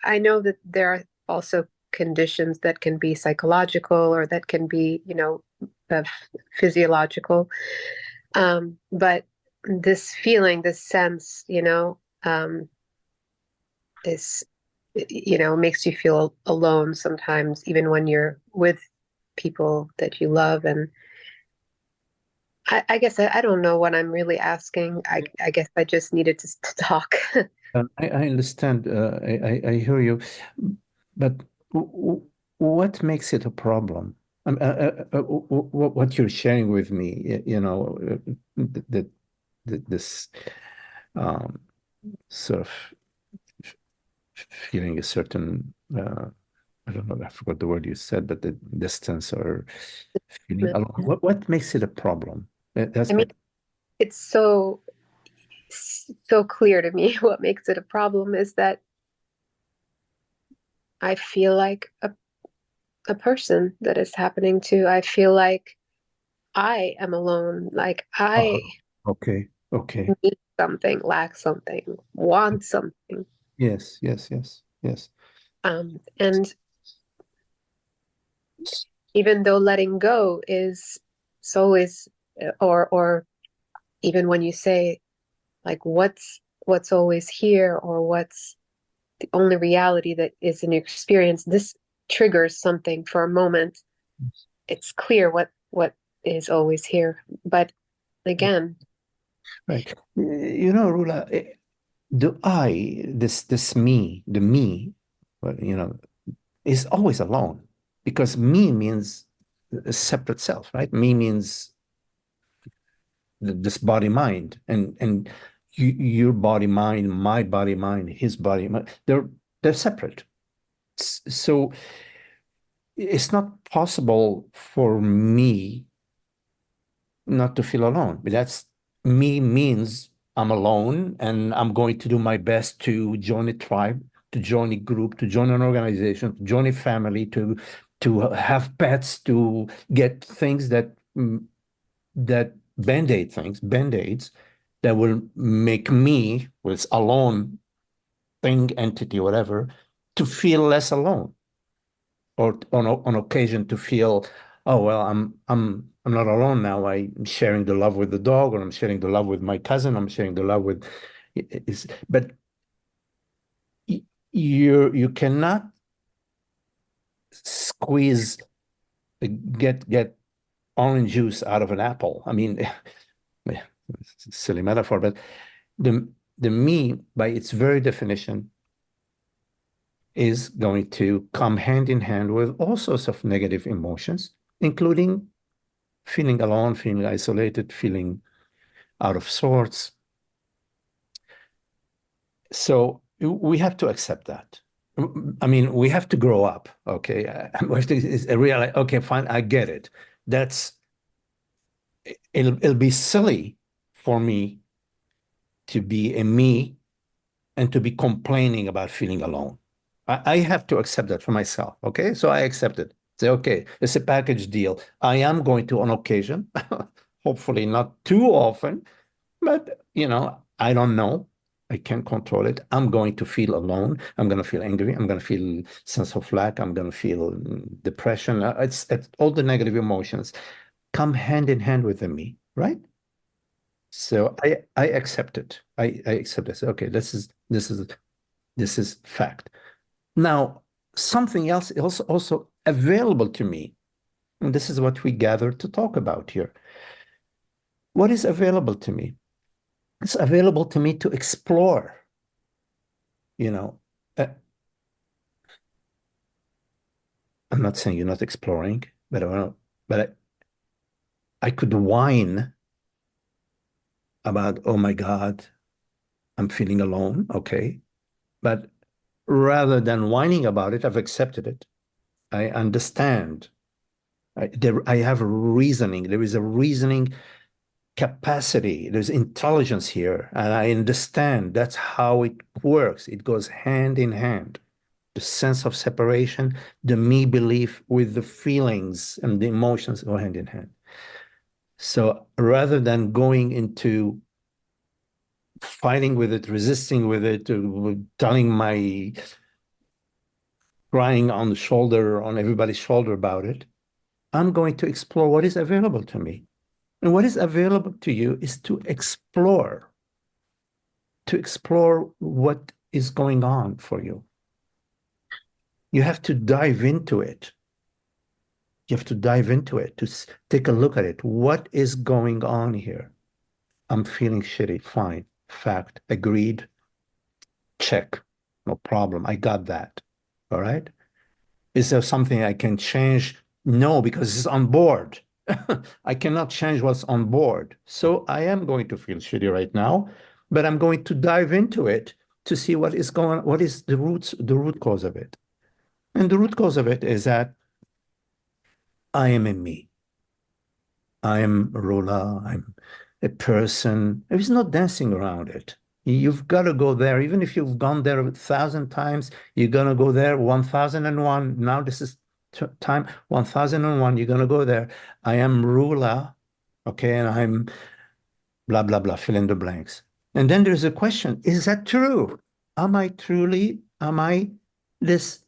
I know that there are also conditions that can be psychological or that can be, uh, physiological. But this feeling, this sense, is, makes you feel alone sometimes, even when you're with people that you love. And I guess I don't know what I'm really asking. I guess I just needed to talk. I understand. I hear you, but what makes it a problem? What you're sharing with me, that this sort of feeling a certain, I don't know, I forgot the word you said, but the distance or feeling alone. What makes it a problem? That's I mean, it's so clear to me. What makes it a problem is that I feel like a person that is happening to. I feel like I am alone. Like I okay. need something, lack something, want something. Yes. And even though letting go is always, or even when you say like what's always here, or what's the only reality that is in your experience, this triggers something for a moment. It's clear what is always here, but again, Right. Rula, this me, the me, well, is always alone, because me means a separate self, right? Me means this body mind, and your body mind, my body mind, his body mind, they're separate. So it's not possible for me not to feel alone. But that's me means I'm alone and I'm going to do my best to join a tribe, to join a group, to join an organization, to join a family, to have pets, to get things that that band-aid things, band-aids that will make me with alone thing, entity, whatever, to feel less alone, or on occasion to feel, oh well, I'm not alone now. I'm sharing the love with the dog, or I'm sharing the love with my cousin. I'm sharing the love with, but you cannot squeeze get orange juice out of an apple. I mean, it's a silly metaphor, but the me, by its very definition, is going to come hand in hand with all sorts of negative emotions, including feeling alone, feeling isolated, feeling out of sorts. So we have to accept that. I mean, we have to grow up, okay? We have to realize, okay, fine, I get it. It'll be silly for me to be a me and to be complaining about feeling alone. I have to accept that for myself, okay? So I accept it. Say, okay, it's a package deal. I am going to, on occasion, hopefully not too often, but I don't know. I can't control it. I'm going to feel alone. I'm going to feel angry. I'm going to feel sense of lack. I'm going to feel depression. It's all the negative emotions come hand in hand with me, right? So I accept it. I accept this. Okay, this is fact. Now, something else is also available to me. And this is what we gathered to talk about here. What is available to me? It's available to me to explore. I'm not saying you're not exploring, but I could whine about, oh my God, I'm feeling alone. Okay. But rather than whining about it, I've accepted it. I understand. I have reasoning. There is a reasoning capacity. There's intelligence here. And I understand that's how it works. It goes hand in hand. The sense of separation, the me belief with the feelings and the emotions go hand in hand. So rather than going into fighting with it, resisting with it, telling my crying on the shoulder, on everybody's shoulder about it, I'm going to explore what is available to me. And what is available to you is to explore what is going on for you. You have to dive into it. You have to dive into it, to take a look at it. What is going on here? I'm feeling shitty. Fine. Fact. Agreed. Check. No problem. I got that. All right. Is there something I can change? No, because it's on board. I cannot change what's on board. So I am going to feel shitty right now, but I'm going to dive into it to see what is the root cause of it. And the root cause of it is that I am in me. I am Rola. I'm a person. There is no dancing around it. You've got to go there. Even if you've gone there 1,000 times, you're going to go there 1,001. Now this is time 1,001. You're going to go there. I am Rula, okay, and I'm blah, blah, blah, fill in the blanks. And then there's a question, is that true? Am I this,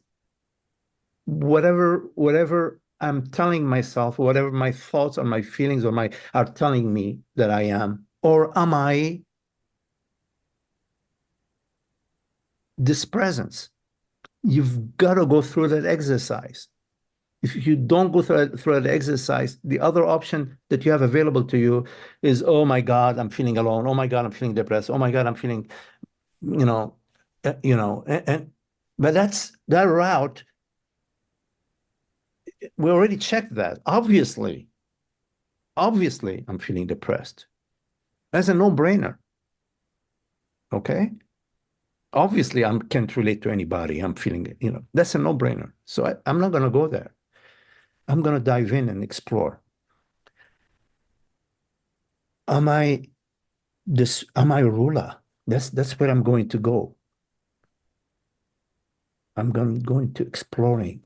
whatever I'm telling myself, whatever my thoughts or my feelings are telling me that I am, or am I this presence? You've got to go through that exercise. If you don't go through that exercise, the other option that you have available to you is, oh my God, I'm feeling alone. Oh my God, I'm feeling depressed. Oh my God, I'm feeling, but that route. We already checked that. Obviously, I'm feeling depressed. That's a no-brainer. Okay? Obviously, I can't relate to anybody. I'm feeling, that's a no-brainer. So I'm not going to go there. I'm going to dive in and explore. Am I ruler? That's where I'm going to go. I'm going to exploring.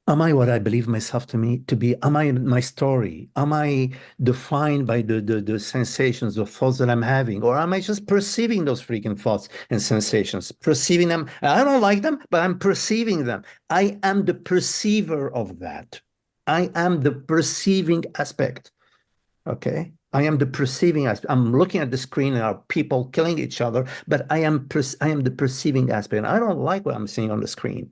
Am I what I believe myself to be? Am I my story? Am I defined by the sensations, the thoughts that I'm having? Or am I just perceiving those freaking thoughts and sensations? Perceiving them. I don't like them, but I'm perceiving them. I am the perceiver of that. I am the perceiving aspect. Okay? I am the perceiving aspect. I'm looking at the screen and there are people killing each other, but I am the perceiving aspect. And I don't like what I'm seeing on the screen.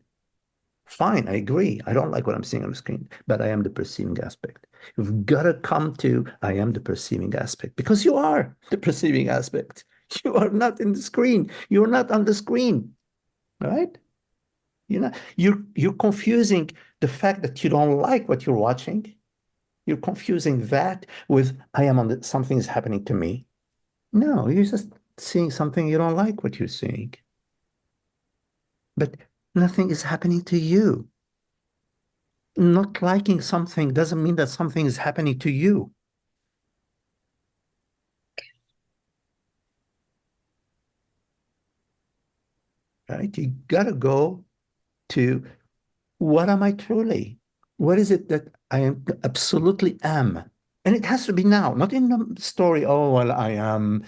Fine, I agree. I don't like what I'm seeing on the screen, but I am the perceiving aspect. You've got to come to I am the perceiving aspect because you are the perceiving aspect. You are not in the screen. You're not on the screen, right? You're confusing the fact that you don't like what you're watching. You're confusing that with I am on something is happening to me. No, you're just seeing something you don't like what you're seeing. But nothing is happening to you. Not liking something doesn't mean that something is happening to you. Right? You gotta go to what am I truly? What is it that I am absolutely am? And it has to be now, not in the story, oh, well, I am,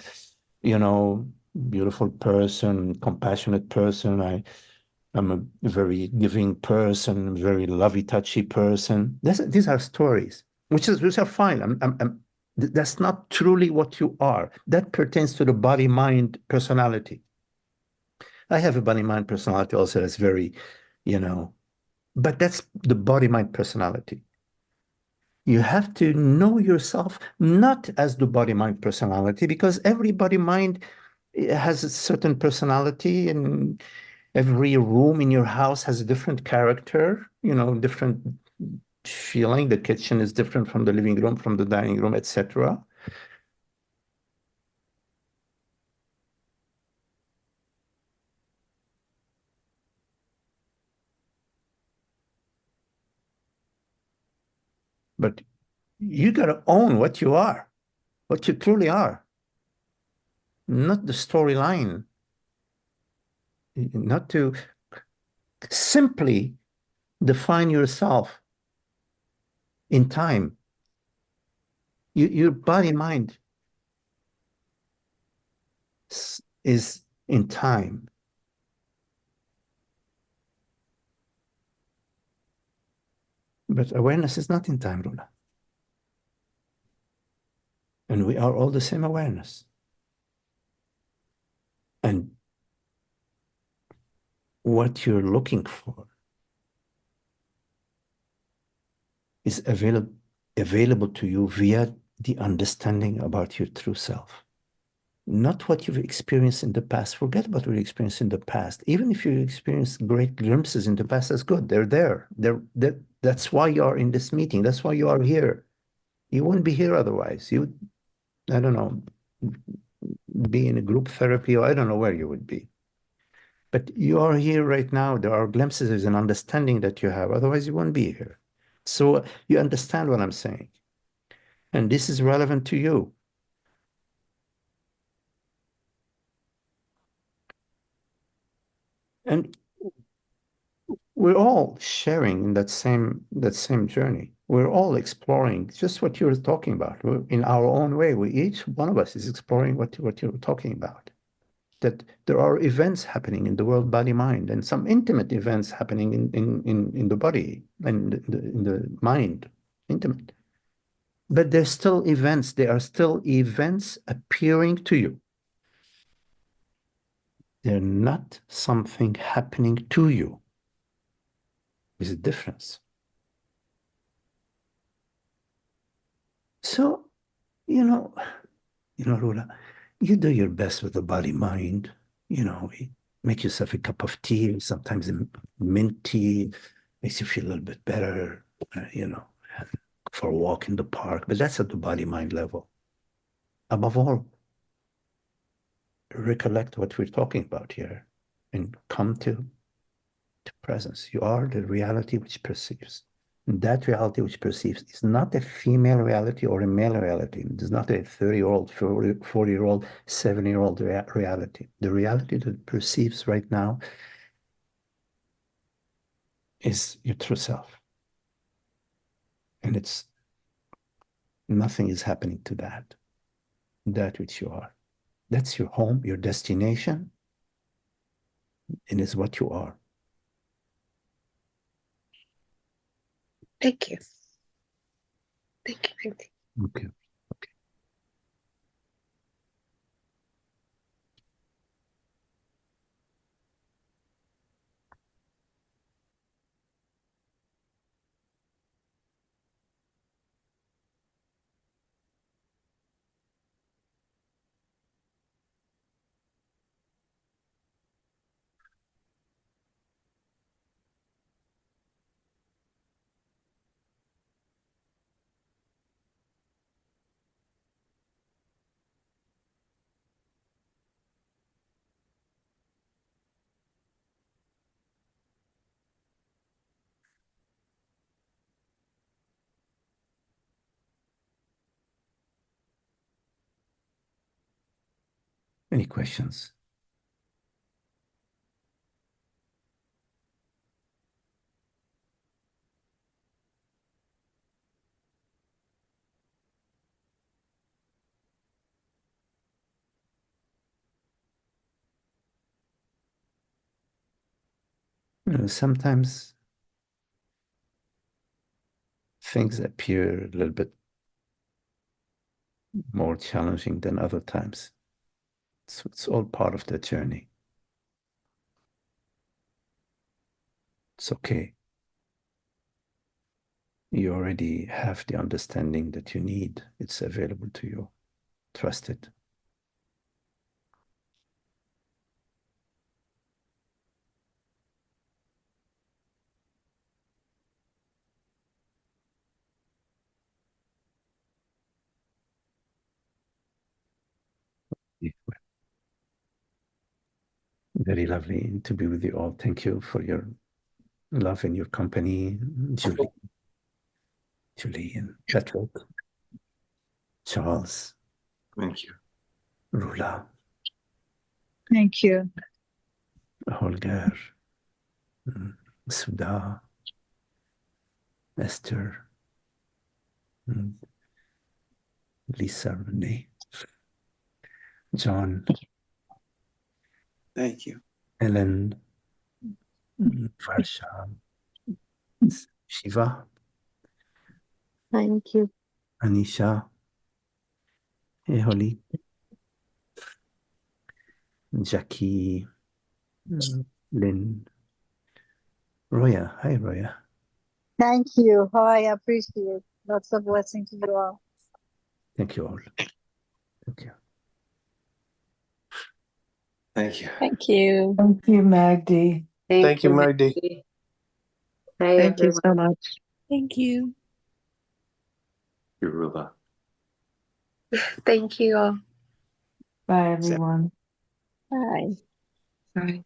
beautiful person, compassionate person. I'm a very giving person, very lovey-touchy person. These are stories, which are fine. That's not truly what you are. That pertains to the body-mind personality. I have a body-mind personality also that's very, but that's the body-mind personality. You have to know yourself not as the body-mind personality because every body-mind has a certain personality and every room in your house has a different character, different feeling. The kitchen is different from the living room, from the dining room, etc. But you got to own what you are, what you truly are, not the storyline, not to simply define yourself in time. Your body mind is in time. But awareness is not in time, Rula. And we are all the same awareness. And what you're looking for is available to you via the understanding about your true self. Not what you've experienced in the past. Forget about what you experienced in the past. Even if you experienced great glimpses in the past, that's good. They're there. That's why you are in this meeting. That's why you are here. You wouldn't be here otherwise. You would, I don't know, be in a group therapy, or I don't know where you would be. But you are here right now. There are glimpses and understanding that you have. Otherwise, you wouldn't be here. So you understand what I'm saying. And this is relevant to you. And we're all sharing in that same journey. We're all exploring just what you're talking about. In our own way. Each one of us is exploring what you're talking about. That there are events happening in the world, body, mind, and some intimate events happening in the body and in the mind, intimate. But there's still events. There are still events appearing to you. They're not something happening to you. There's a difference. So, Rula, you do your best with the body mind. Make yourself a cup of tea, sometimes a mint tea, makes you feel a little bit better, for a walk in the park. But that's at the body mind level. Above all, recollect what we're talking about here and come to presence. You are the reality which perceives. That reality which perceives is not a female reality or a male reality. It is not a 30-year-old, 40-year-old, 7-year-old reality. The reality that perceives right now is your true self. And it's nothing is happening to that which you are. That's your home, your destination, and it's what you are. Thank you. Thank you. Thank you. Okay. Okay. Any questions? Sometimes things appear a little bit more challenging than other times. So it's all part of the journey. It's okay. You already have the understanding that you need. It's available to you. Trust it. Very lovely to be with you all. Thank you for your love and your company, Julie and Patrick, Charles, Thank you. Rula, Thank you. Holger, Sudha, Esther, Lisa, Renee, John, Thank you. Ellen, Varsha, Shiva, Thank you. Anisha, Eholi, Jackie, Lynn, Roya. Hi, Roya. Thank you. Oh, I appreciate. Lots of blessings to you all. Thank you all. Thank you. Thank you. Thank you. Thank you, Magdi. Thank you, Magdi. Magdi. Hi, Thank you everyone. so much. Thank you. Rula. Thank you all. Bye, everyone. Bye. Bye.